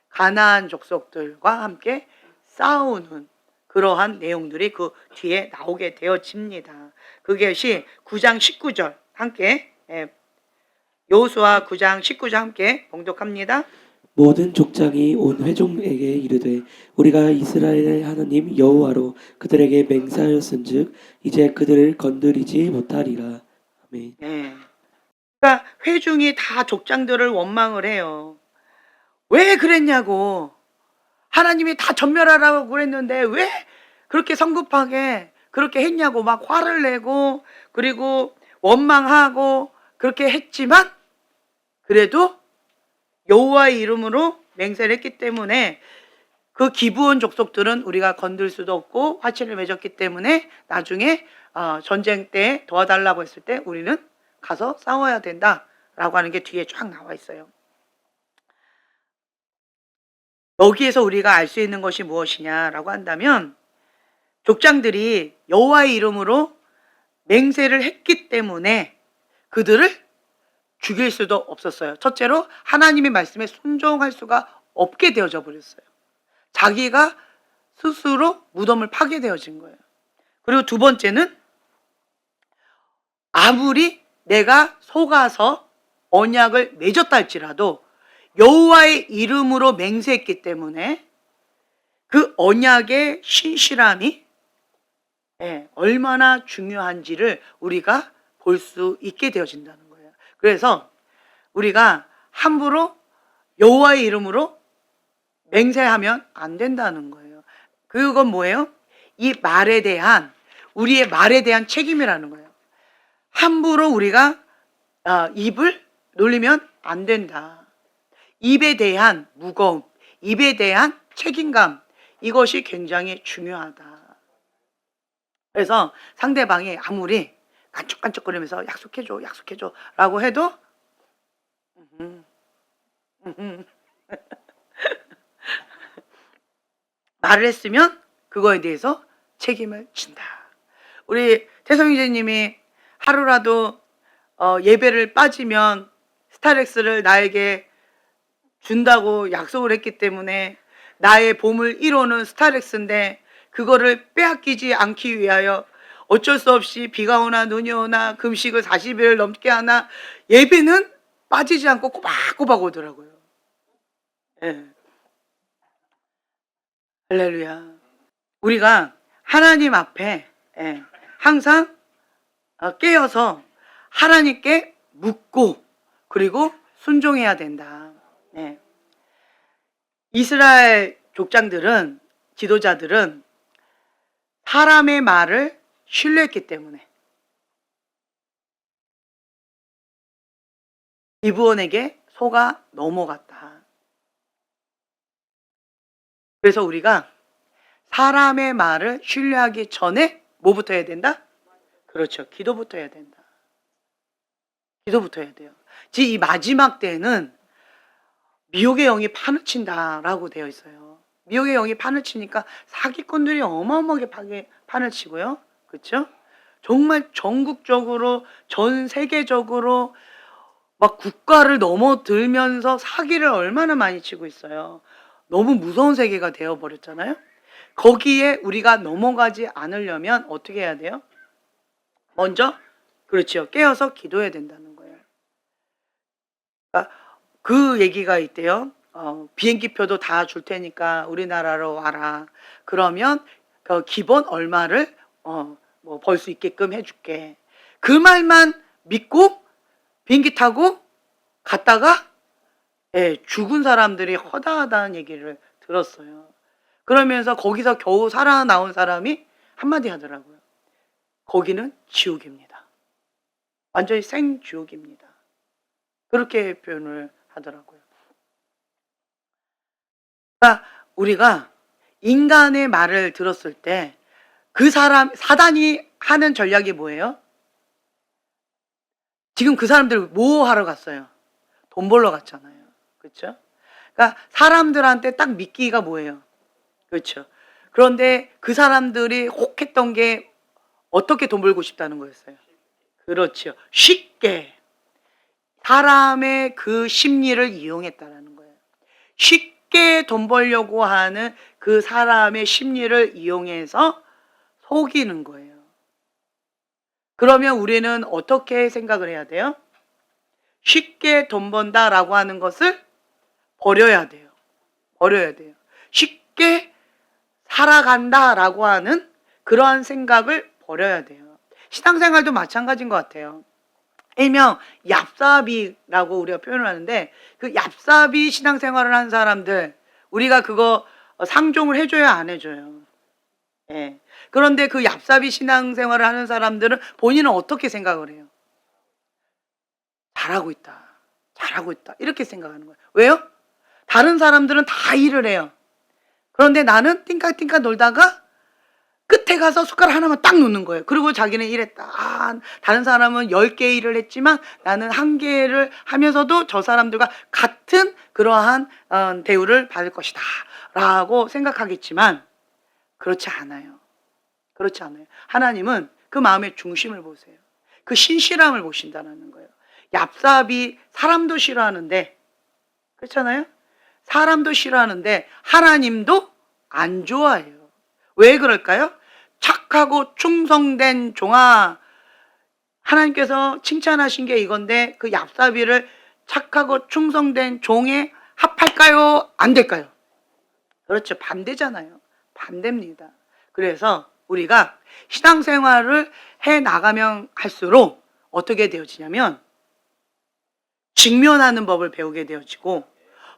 Speaker 1: 가나안 족속들과 함께 싸우는 그러한 내용들이 그 뒤에 나오게 되어집니다. 그것이 9장 19절 함께, 여호수아 9장 19절 함께 봉독합니다.
Speaker 2: 모든 족장이 온 회중에게 이르되 우리가 이스라엘의 하나님 여호와로 그들에게 맹세하였은즉 이제 그들을 건드리지 못하리라. 아멘.
Speaker 1: 네. 그러니까 회중이 다 족장들을 원망을 해요. 왜 그랬냐고. 하나님이 다 전멸하라고 그랬는데 왜 그렇게 성급하게 그렇게 했냐고 막 화를 내고, 그리고 원망하고 그렇게 했지만 그래도 여호와의 이름으로 맹세를 했기 때문에 그 기브온 족속들은 우리가 건들 수도 없고 화친을 맺었기 때문에 나중에 전쟁 때 도와달라고 했을 때 우리는 가서 싸워야 된다라고 하는 게 뒤에 쫙 나와 있어요. 여기에서 우리가 알 수 있는 것이 무엇이냐라고 한다면 족장들이 여호와의 이름으로 맹세를 했기 때문에 그들을 죽일 수도 없었어요. 첫째로 하나님의 말씀에 순종할 수가 없게 되어져 버렸어요. 자기가 스스로 무덤을 파게 되어진 거예요. 그리고 두 번째는 아무리 내가 속아서 언약을 맺었다 할지라도 여호와의 이름으로 맹세했기 때문에 그 언약의 신실함이 얼마나 중요한지를 우리가 볼 수 있게 되어진다는 거예요. 그래서 우리가 함부로 여호와의 이름으로 맹세하면 안 된다는 거예요. 그건 뭐예요? 이 말에 대한, 우리의 말에 대한 책임이라는 거예요. 함부로 우리가 입을 놀리면 안 된다. 입에 대한 무거움, 입에 대한 책임감, 이것이 굉장히 중요하다. 그래서 상대방이 아무리 깐죽깐죽거리면서 약속해줘, 약속해줘 라고 해도 말을 했으면 그거에 대해서 책임을 진다. 우리 태성이제님이 하루라도 예배를 빠지면 스타렉스를 나에게 준다고 약속을 했기 때문에 나의 보물 1호는 스타렉스인데 그거를 빼앗기지 않기 위하여 어쩔 수 없이 비가 오나 눈이 오나 금식을 40일을 넘게 하나 예배는 빠지지 않고 꼬박꼬박 오더라고요. 예. 할렐루야. 우리가 하나님 앞에 항상 깨어서 하나님께 묻고 그리고 순종해야 된다. 이스라엘 족장들은, 지도자들은 사람의 말을 신뢰했기 때문에 기브온에게 속아 넘어갔다. 그래서 우리가 사람의 말을 신뢰하기 전에 뭐부터 해야 된다? 그렇죠. 기도부터 해야 된다. 기도부터 해야 돼요. 지금 이 마지막 때는 미혹의 영이 판을 친다라고 되어 있어요. 미혹의 영이 판을 치니까 사기꾼들이 어마어마하게 판을 치고요. 그렇죠? 정말 전국적으로, 전 세계적으로 막 국가를 넘어들면서 사기를 얼마나 많이 치고 있어요. 너무 무서운 세계가 되어버렸잖아요. 거기에 우리가 넘어가지 않으려면 어떻게 해야 돼요? 먼저 그렇죠. 깨어서 기도해야 된다는 거예요. 그러니까 그 얘기가 있대요. 비행기표도 다 줄 테니까 우리나라로 와라. 그러면 그 기본 얼마를 뭐 벌 수 있게끔 해줄게. 그 말만 믿고 비행기 타고 갔다가 죽은 사람들이 허다하다는 얘기를 들었어요. 그러면서 거기서 겨우 살아나온 사람이 한마디 하더라고요. 거기는 지옥입니다. 완전히 생지옥입니다. 그렇게 표현을 하더라고요. 그러니까 우리가 인간의 말을 들었을 때 그 사람, 사단이 하는 전략이 뭐예요? 지금 그 사람들 뭐 하러 갔어요? 돈 벌러 갔잖아요. 그렇죠? 그러니까 사람들한테 딱 믿기가 뭐예요? 그렇죠? 그런데 그 사람들이 혹했던 게 어떻게 돈 벌고 싶다는 거였어요? 그렇죠. 쉽게 사람의 그 심리를 이용했다라는 거예요. 쉽게 돈 벌려고 하는 그 사람의 심리를 이용해서 속이는 거예요. 그러면 우리는 어떻게 생각을 해야 돼요? 쉽게 돈 번다라고 하는 것을 버려야 돼요. 버려야 돼요. 쉽게 살아간다라고 하는 그러한 생각을 버려야 돼요. 신앙생활도 마찬가지인 것 같아요. 일명 얍삽이라고 우리가 표현을 하는데 그 얍삽이 신앙생활을 한 사람들 우리가 그거 상종을 해줘야 안 해줘요. 그런데 그 얍삽이 신앙생활을 하는 사람들은 본인은 어떻게 생각을 해요? 잘하고 있다. 잘하고 있다. 이렇게 생각하는 거예요. 왜요? 다른 사람들은 다 일을 해요. 그런데 나는 띵까띵까 놀다가 끝에 가서 숟가락 하나만 딱 놓는 거예요. 그리고 자기는 이랬다. 다른 사람은 10개 일을 했지만 나는 1개를 하면서도 저 사람들과 같은 그러한 대우를 받을 것이다 라고 생각하겠지만 그렇지 않아요. 그렇지 않아요. 하나님은 그 마음의 중심을 보세요. 그 신실함을 보신다는 거예요. 얍삽이 사람도 싫어하는데, 그렇잖아요? 사람도 싫어하는데 하나님도 안 좋아해요. 왜 그럴까요? 착하고 충성된 종아, 하나님께서 칭찬하신 게 이건데 그 얍삽이를 착하고 충성된 종에 합할까요? 안 될까요? 그렇죠. 반대잖아요. 반대입니다. 그래서 우리가 신앙생활을 해 나가면 할수록 어떻게 되어지냐면 직면하는 법을 배우게 되어지고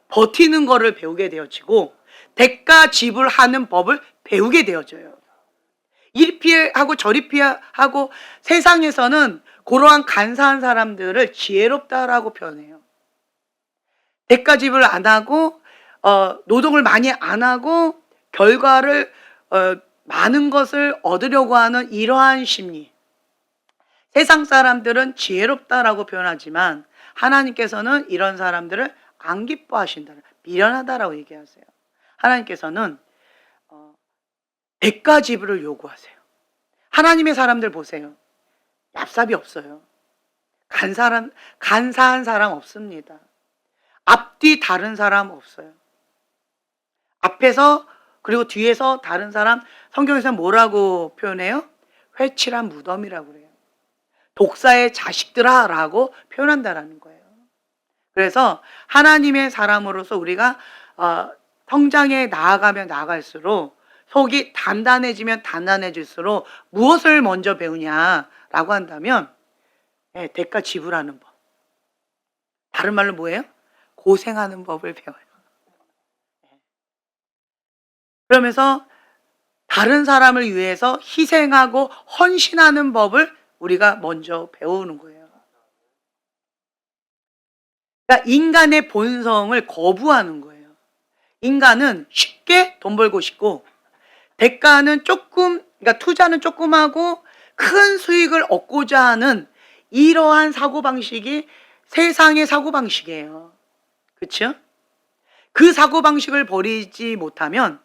Speaker 1: 버티는 거를 배우게 되어지고 대가 지불하는 법을 배우게 되어져요. 이리 피하고 저리 피하고 세상에서는 그러한 간사한 사람들을 지혜롭다라고 표현해요. 대가 지불 안 하고 노동을 많이 안 하고 결과를 많은 것을 얻으려고 하는 이러한 심리. 세상 사람들은 지혜롭다라고 표현하지만 하나님께서는 이런 사람들을 안 기뻐하신다. 미련하다라고 얘기하세요. 하나님께서는 대가 지불을 요구하세요. 하나님의 사람들 보세요. 얍삽이 없어요. 간사한 사람 없습니다. 앞뒤 다른 사람 없어요. 앞에서 그리고 뒤에서 다른 사람, 성경에서 뭐라고 표현해요? 회칠한 무덤이라고 그래요. 독사의 자식들아 라고 표현한다라는 거예요. 그래서 하나님의 사람으로서 우리가 성장해 나아가면 나아갈수록 속이 단단해지면 단단해질수록 무엇을 먼저 배우냐라고 한다면 대가 지불하는 법. 다른 말로 뭐예요? 고생하는 법을 배워요. 그러면서 다른 사람을 위해서 희생하고 헌신하는 법을 우리가 먼저 배우는 거예요. 그러니까 인간의 본성을 거부하는 거예요. 인간은 쉽게 돈 벌고 싶고 대가는 조금, 그러니까 투자는 조금 하고 큰 수익을 얻고자 하는 이러한 사고방식이 세상의 사고방식이에요. 그렇죠? 그 사고방식을 버리지 못하면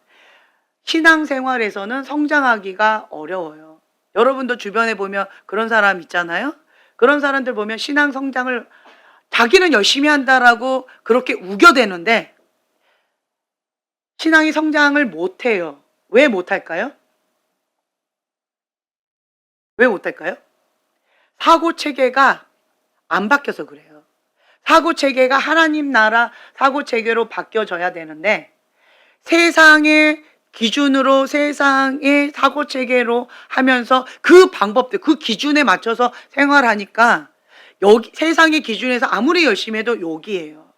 Speaker 1: 신앙생활에서는 성장하기가 어려워요. 여러분도 주변에 보면 그런 사람 있잖아요. 그런 사람들 보면 신앙 성장을 자기는 열심히 한다라고 그렇게 우겨대는데 신앙이 성장을 못해요. 왜 못할까요? 왜 못할까요? 사고체계가 안 바뀌어서 그래요. 사고체계가 하나님 나라 사고체계로 바뀌어져야 되는데 세상의 기준으로 세상의 사고체계로 하면서 그 방법들, 그 기준에 맞춰서 생활하니까 여기 세상의 기준에서 아무리 열심히 해도 여기예요.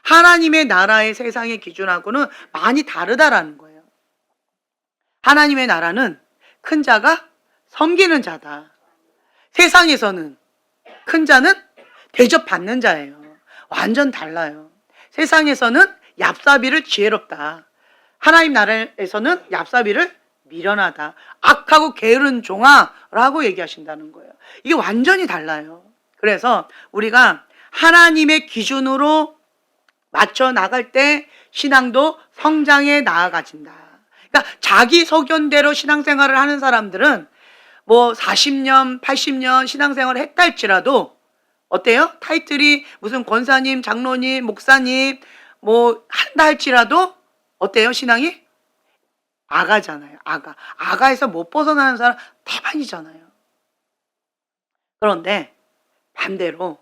Speaker 1: 하나님의 나라의 세상의 기준하고는 많이 다르다라는 거예요. 하나님의 나라는 큰 자가 섬기는 자다. 세상에서는 큰 자는 대접받는 자예요. 완전 달라요. 세상에서는 얍삽이를 지혜롭다. 하나님 나라에서는 얍삽이를 미련하다. 악하고 게으른 종아라고 얘기하신다는 거예요. 이게 완전히 달라요. 그래서 우리가 하나님의 기준으로 맞춰 나갈 때 신앙도 성장해 나아가진다. 그러니까 자기 소견대로 신앙생활을 하는 사람들은 뭐 40년, 80년 신앙생활을 했다 할지라도 어때요? 타이틀이 무슨 권사님, 장로님, 목사님 뭐 한다 할지라도 어때요? 신앙이? 아가잖아요. 아가에서 못 벗어나는 사람 대만이잖아요. 그런데 반대로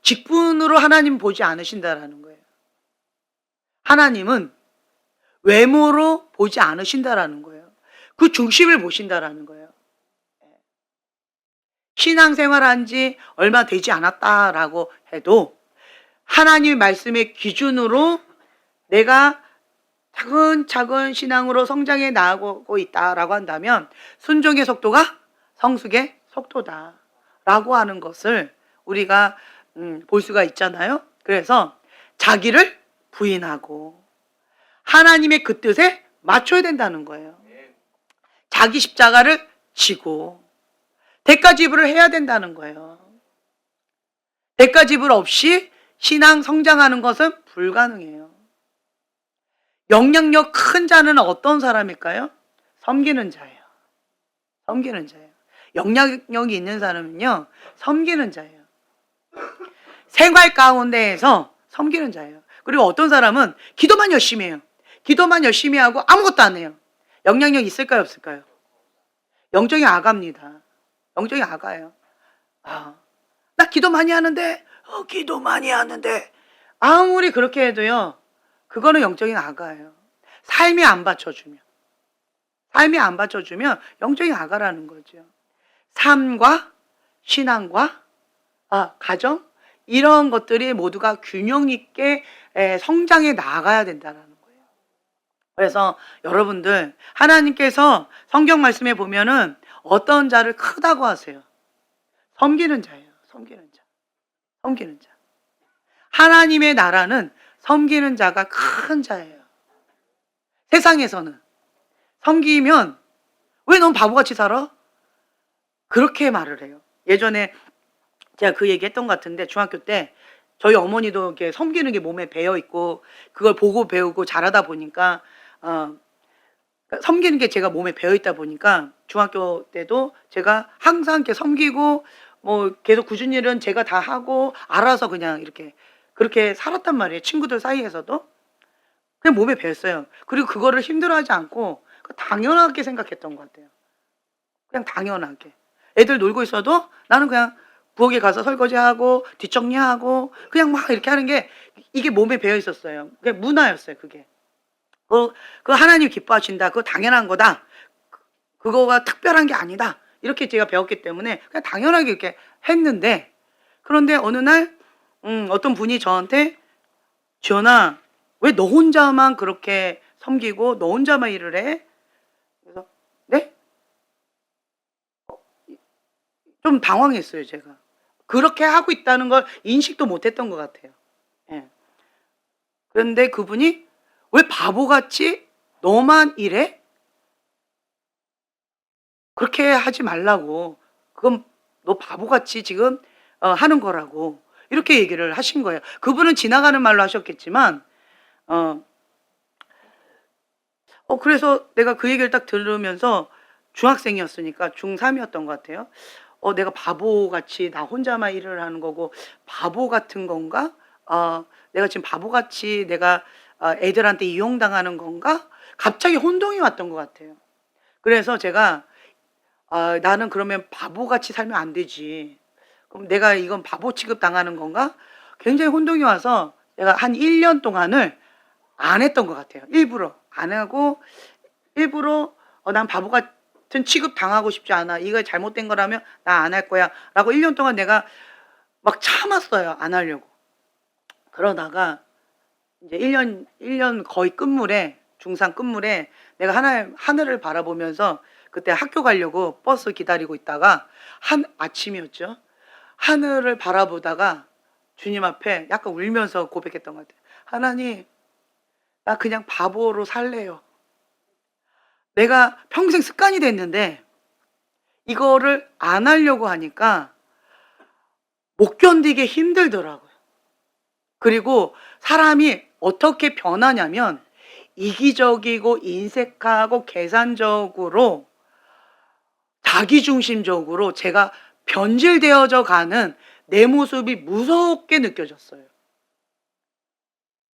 Speaker 1: 직분으로 하나님 보지 않으신다라는 거예요. 하나님은 외모로 보지 않으신다라는 거예요. 그 중심을 보신다라는 거예요. 신앙생활한 지 얼마 되지 않았다라고 해도 하나님의 말씀의 기준으로 내가 차근차근 신앙으로 성장해 나가고 있다라고 한다면 순종의 속도가 성숙의 속도다라고 하는 것을 우리가 볼 수가 있잖아요. 그래서 자기를 부인하고 하나님의 그 뜻에 맞춰야 된다는 거예요. 자기 십자가를 지고 대가 지불을 해야 된다는 거예요. 대가 지불 없이 신앙 성장하는 것은 불가능해요. 영향력 큰 자는 어떤 사람일까요? 섬기는 자예요. 섬기는 자예요. 영향력이 있는 사람은요, 섬기는 자예요. 생활 가운데에서 섬기는 자예요. 그리고 어떤 사람은 기도만 열심히 해요. 기도만 열심히 하고 아무것도 안 해요. 영향력 있을까요, 없을까요? 영적인 아가입니다. 영적인 아가예요. 나 기도 많이 하는데, 기도 많이 하는데, 아무리 그렇게 해도요, 그거는 영적인 아가예요. 삶이 안 받쳐주면 영적인 아가라는 거죠. 삶과 신앙과 가정, 이런 것들이 모두가 균형 있게 성장해 나가야 된다는 거예요. 그래서 여러분들, 하나님께서 성경 말씀에 보면은 어떤 자를 크다고 하세요? 섬기는 자예요. 섬기는 자. 섬기는 자. 하나님의 나라는 섬기는 자가 큰 자예요. 세상에서는 섬기면 왜 넌 바보같이 살아? 그렇게 말을 해요. 예전에 제가 그 얘기 했던 것 같은데, 중학교 때 저희 어머니도 이렇게 섬기는 게 몸에 배어 있고 그걸 보고 배우고 자라다 보니까 섬기는 게 제가 몸에 배어 있다 보니까 중학교 때도 제가 항상 이렇게 섬기고 뭐 계속 굳은 일은 제가 다 하고 알아서 그냥 이렇게 그렇게 살았단 말이에요. 친구들 사이에서도 그냥 몸에 배었어요. 그리고 그거를 힘들어하지 않고 당연하게 생각했던 것 같아요. 그냥 당연하게. 애들 놀고 있어도 나는 그냥 부엌에 가서 설거지하고 뒷정리하고 그냥 막 이렇게 하는 게 이게 몸에 배어 있었어요. 그게 문화였어요. 그게. 그 하나님 기뻐하신다. 그거 당연한 거다. 그거가 특별한 게 아니다. 이렇게 제가 배웠기 때문에 그냥 당연하게 이렇게 했는데, 그런데 어느 날 어떤 분이 저한테 지연아, 왜 너 혼자만 그렇게 섬기고 너 혼자만 일을 해? 그래서 네? 좀 당황했어요, 제가. 그렇게 하고 있다는 걸 인식도 못했던 것 같아요. 예. 그런데 그분이 왜 바보같이 너만 일해? 그렇게 하지 말라고. 그건 너 바보같이 지금 하는 거라고. 이렇게 얘기를 하신 거예요. 그분은 지나가는 말로 하셨겠지만 그래서 내가 그 얘기를 딱 들으면서 중학생이었으니까 중3이었던 것 같아요. 내가 바보같이 나 혼자만 일을 하는 거고 바보 같은 건가? 내가 지금 바보같이 내가 애들한테 이용당하는 건가? 갑자기 혼동이 왔던 것 같아요. 그래서 제가 나는 그러면 바보같이 살면 안 되지. 그럼 내가 이건 바보 취급 당하는 건가? 굉장히 혼동이 와서 내가 한 1년 동안을 안 했던 것 같아요. 일부러 안 하고 일부러 난 바보 같은 취급 당하고 싶지 않아. 이거 잘못된 거라면 나 안 할 거야. 라고 1년 동안 내가 막 참았어요. 안 하려고. 그러다가 이제 1년 거의 끝물에, 중3 끝물에 내가 하늘을 바라보면서 그때 학교 가려고 버스 기다리고 있다가 한 아침이었죠. 하늘을 바라보다가 주님 앞에 약간 울면서 고백했던 것 같아요. 하나님, 나 그냥 바보로 살래요. 내가 평생 습관이 됐는데 이거를 안 하려고 하니까 못 견디게 힘들더라고요. 그리고 사람이 어떻게 변하냐면 이기적이고 인색하고 계산적으로 자기중심적으로 제가 변질되어져 가는 내 모습이 무섭게 느껴졌어요.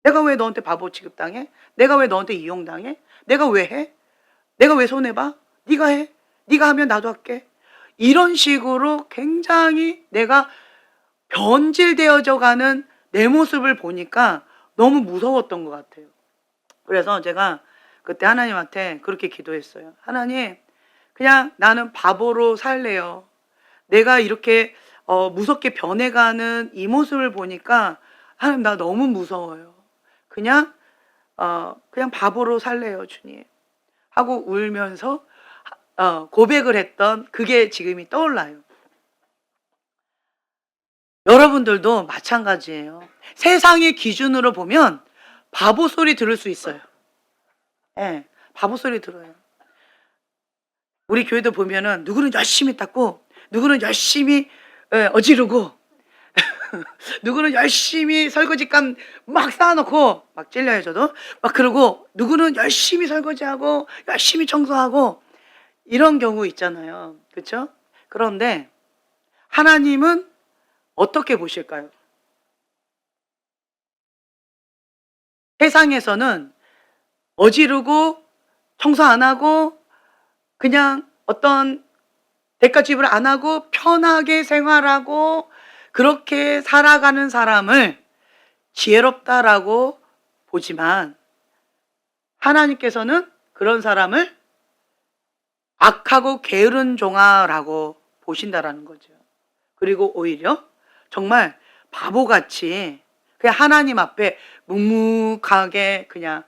Speaker 1: 내가 왜 너한테 바보 취급당해? 내가 왜 너한테 이용당해? 내가 왜 해? 내가 왜 손해봐? 네가 해. 네가 하면 나도 할게. 이런 식으로 굉장히 내가 변질되어져 가는 내 모습을 보니까 너무 무서웠던 것 같아요. 그래서 제가 그때 하나님한테 그렇게 기도했어요. 하나님, 그냥 나는 바보로 살래요. 내가 이렇게 무섭게 변해가는 이 모습을 보니까 하나님, 나 너무 무서워요. 그냥 바보로 살래요, 주님. 하고 울면서 고백을 했던 그게 지금이 떠올라요. 여러분들도 마찬가지예요. 세상의 기준으로 보면 바보 소리 들을 수 있어요. 예, 바보 소리 들어요. 우리 교회도 보면은 누구는 열심히 닦고 누구는 열심히 어지르고 누구는 열심히 설거지감 막 쌓아놓고 막 찔려요 저도 막 그러고 누구는 열심히 설거지하고 열심히 청소하고 이런 경우 있잖아요. 그렇죠? 그런데 하나님은 어떻게 보실까요? 세상에서는 어지르고 청소 안 하고 그냥 어떤 대가 지불 안 하고 편하게 생활하고 그렇게 살아가는 사람을 지혜롭다라고 보지만 하나님께서는 그런 사람을 악하고 게으른 종아라고 보신다라는 거죠. 그리고 오히려 정말 바보같이 그냥 하나님 앞에 묵묵하게 그냥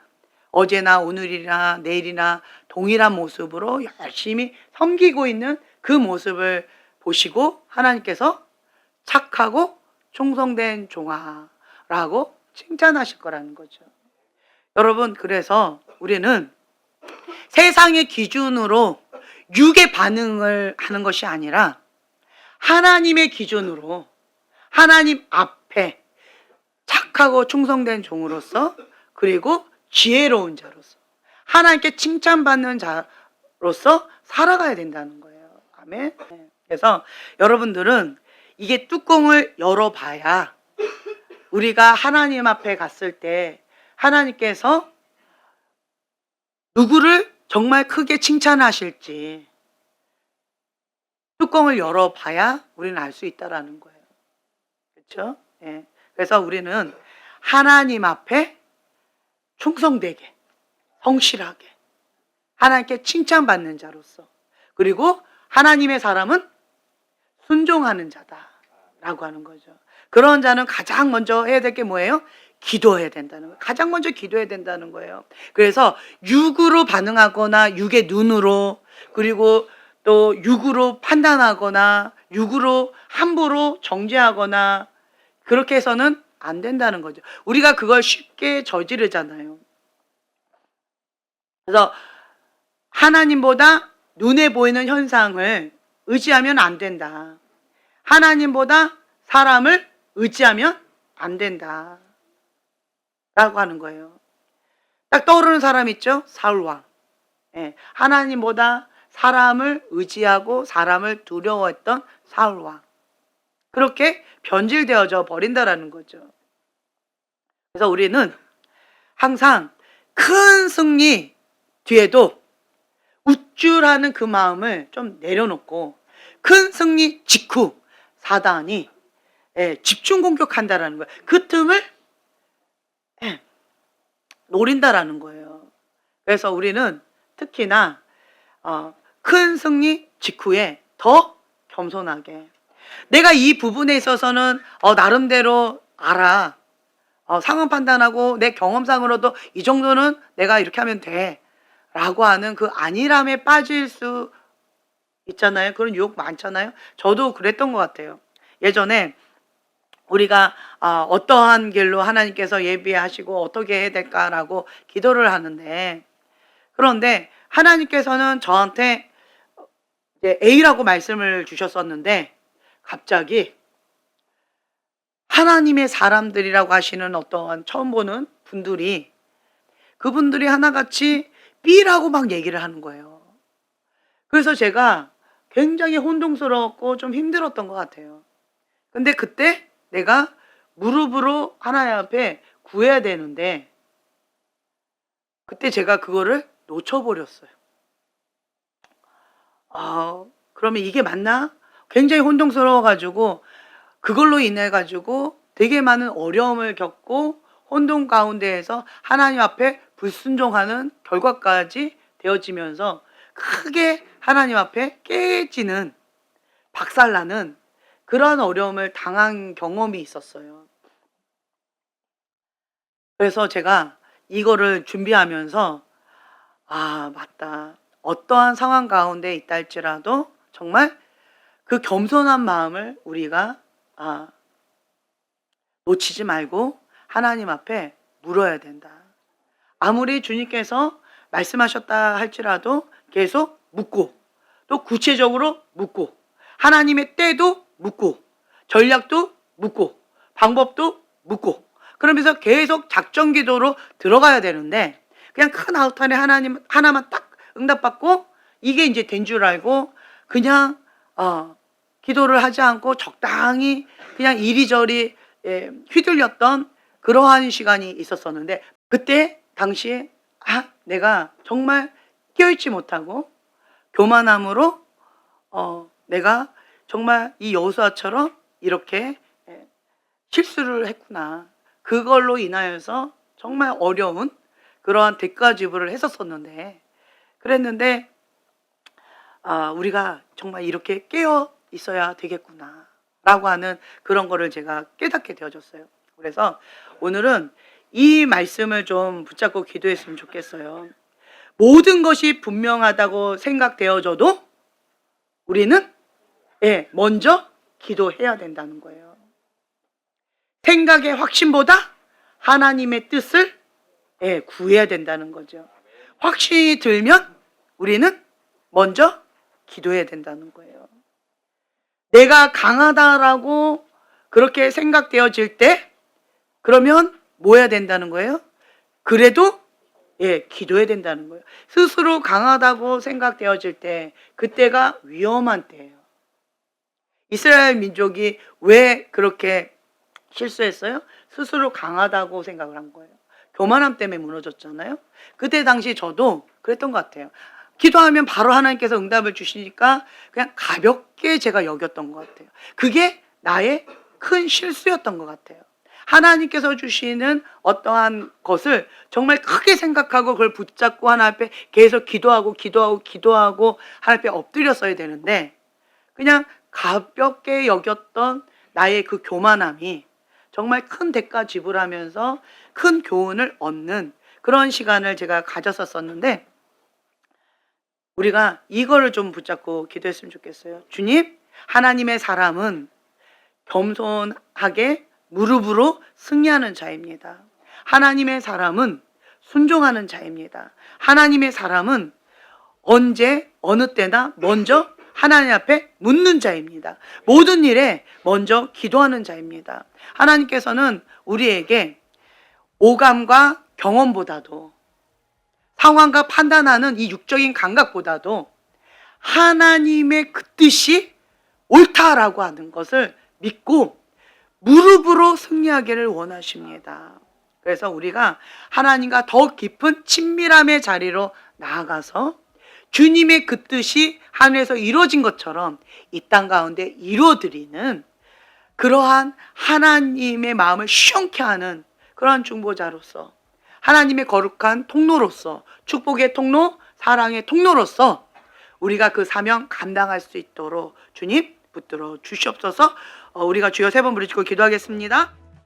Speaker 1: 어제나 오늘이나 내일이나 동일한 모습으로 열심히 섬기고 있는 그 모습을 보시고 하나님께서 착하고 충성된 종아라고 칭찬하실 거라는 거죠. 여러분, 그래서 우리는 세상의 기준으로 육의 반응을 하는 것이 아니라 하나님의 기준으로 하나님 앞에 착하고 충성된 종으로서 그리고 지혜로운 자로서 하나님께 칭찬받는 자로서 살아가야 된다는 거예요. 아멘. 그래서 여러분들은 이게 뚜껑을 열어봐야 우리가 하나님 앞에 갔을 때 하나님께서 누구를 정말 크게 칭찬하실지 뚜껑을 열어봐야 우리는 알 수 있다라는 거예요. 그렇죠? 예. 그래서 우리는 하나님 앞에 충성되게, 성실하게, 하나님께 칭찬받는 자로서, 그리고 하나님의 사람은 순종하는 자다라고 하는 거죠. 그런 자는 가장 먼저 해야 될 게 뭐예요? 기도해야 된다는 거예요. 가장 먼저 기도해야 된다는 거예요. 그래서 육으로 반응하거나 육의 눈으로 그리고 또 육으로 판단하거나 육으로 함부로 정죄하거나 그렇게 해서는 안 된다는 거죠. 우리가 그걸 쉽게 저지르잖아요. 그래서 하나님보다 눈에 보이는 현상을 의지하면 안 된다. 하나님보다 사람을 의지하면 안 된다. 라고 하는 거예요. 딱 떠오르는 사람 있죠? 사울왕. 예, 하나님보다 사람을 의지하고 사람을 두려워했던 사울왕. 그렇게 변질되어져 버린다라는 거죠. 그래서 우리는 항상 큰 승리 뒤에도 우쭐하는 그 마음을 좀 내려놓고 큰 승리 직후 사단이 집중 공격한다라는 거예요. 그 틈을 노린다라는 거예요. 그래서 우리는 특히나 큰 승리 직후에 더 겸손하게 내가 이 부분에 있어서는 나름대로 알아. 상황 판단하고 내 경험상으로도 이 정도는 내가 이렇게 하면 돼 라고 하는 그 안일함에 빠질 수 있잖아요. 그런 유혹 많잖아요. 저도 그랬던 것 같아요. 예전에 우리가 어떠한 길로 하나님께서 예비하시고 어떻게 해야 될까라고 기도를 하는데, 그런데 하나님께서는 저한테 이제 A라고 말씀을 주셨었는데 갑자기 하나님의 사람들이라고 하시는 어떠한 처음 보는 분들이 그분들이 하나같이 B라고 막 얘기를 하는 거예요. 그래서 제가 굉장히 혼동스러웠고 좀 힘들었던 것 같아요. 근데 그때 내가 무릎으로 하나님 앞에 구해야 되는데 그때 제가 그거를 놓쳐버렸어요. 그러면 이게 맞나? 굉장히 혼동스러워가지고 그걸로 인해가지고 되게 많은 어려움을 겪고 혼돈 가운데에서 하나님 앞에 불순종하는 결과까지 되어지면서 크게 하나님 앞에 깨지는 박살나는 그런 어려움을 당한 경험이 있었어요. 그래서 제가 이거를 준비하면서 맞다. 어떠한 상황 가운데 있다 할지라도 정말 그 겸손한 마음을 우리가 놓치지 말고 하나님 앞에 물어야 된다. 아무리 주님께서 말씀하셨다 할지라도 계속 묻고 또 구체적으로 묻고, 하나님의 때도 묻고, 전략도 묻고, 방법도 묻고, 그러면서 계속 작전 기도로 들어가야 되는데, 그냥 큰 아우탄에 하나님 하나만 딱 응답받고 이게 이제 된 줄 알고 그냥 기도를 하지 않고 적당히 그냥 이리저리 휘둘렸던 그러한 시간이 있었었는데, 그때 당시에 내가 정말 깨어있지 못하고 교만함으로 내가 정말 이 여호수아처럼 이렇게 실수를 했구나. 그걸로 인하여서 정말 어려운 그러한 대가 지불을 했었었는데, 그랬는데 우리가 정말 이렇게 깨어 있어야 되겠구나 라고 하는 그런 거를 제가 깨닫게 되어졌어요. 그래서 오늘은 이 말씀을 좀 붙잡고 기도했으면 좋겠어요. 모든 것이 분명하다고 생각되어져도 우리는 먼저 기도해야 된다는 거예요. 생각의 확신보다 하나님의 뜻을 구해야 된다는 거죠. 확신이 들면 우리는 먼저 기도해야 된다는 거예요. 내가 강하다라고 그렇게 생각되어질 때 그러면 뭐 해야 된다는 거예요? 그래도 기도해야 된다는 거예요. 스스로 강하다고 생각되어질 때 그때가 위험한 때예요. 이스라엘 민족이 왜 그렇게 실수했어요? 스스로 강하다고 생각을 한 거예요. 교만함 때문에 무너졌잖아요. 그때 당시 저도 그랬던 것 같아요. 기도하면 바로 하나님께서 응답을 주시니까 그냥 가볍게 제가 여겼던 것 같아요. 그게 나의 큰 실수였던 것 같아요. 하나님께서 주시는 어떠한 것을 정말 크게 생각하고 그걸 붙잡고 하나님 앞에 계속 기도하고 하나님 앞에 엎드렸어야 되는데, 그냥 가볍게 여겼던 나의 그 교만함이 정말 큰 대가 지불하면서 큰 교훈을 얻는 그런 시간을 제가 가졌었는데, 우리가 이거를 좀 붙잡고 기도했으면 좋겠어요. 주님, 하나님의 사람은 겸손하게 무릎으로 승리하는 자입니다. 하나님의 사람은 순종하는 자입니다. 하나님의 사람은 언제 어느 때나 먼저 하나님 앞에 묻는 자입니다. 모든 일에 먼저 기도하는 자입니다. 하나님께서는 우리에게 오감과 경험보다도, 상황과 판단하는 이 육적인 감각보다도 하나님의 그 뜻이 옳다라고 하는 것을 믿고 무릎으로 승리하기를 원하십니다. 그래서 우리가 하나님과 더 깊은 친밀함의 자리로 나아가서 주님의 그 뜻이 하늘에서 이루어진 것처럼 이 땅 가운데 이루어드리는 그러한 하나님의 마음을 시원케 하는 그러한 중보자로서, 하나님의 거룩한 통로로서, 축복의 통로, 사랑의 통로로서 우리가 그 사명 감당할 수 있도록 주님 붙들어 주시옵소서. 우리가 주여 3번 부르짖고 기도하겠습니다.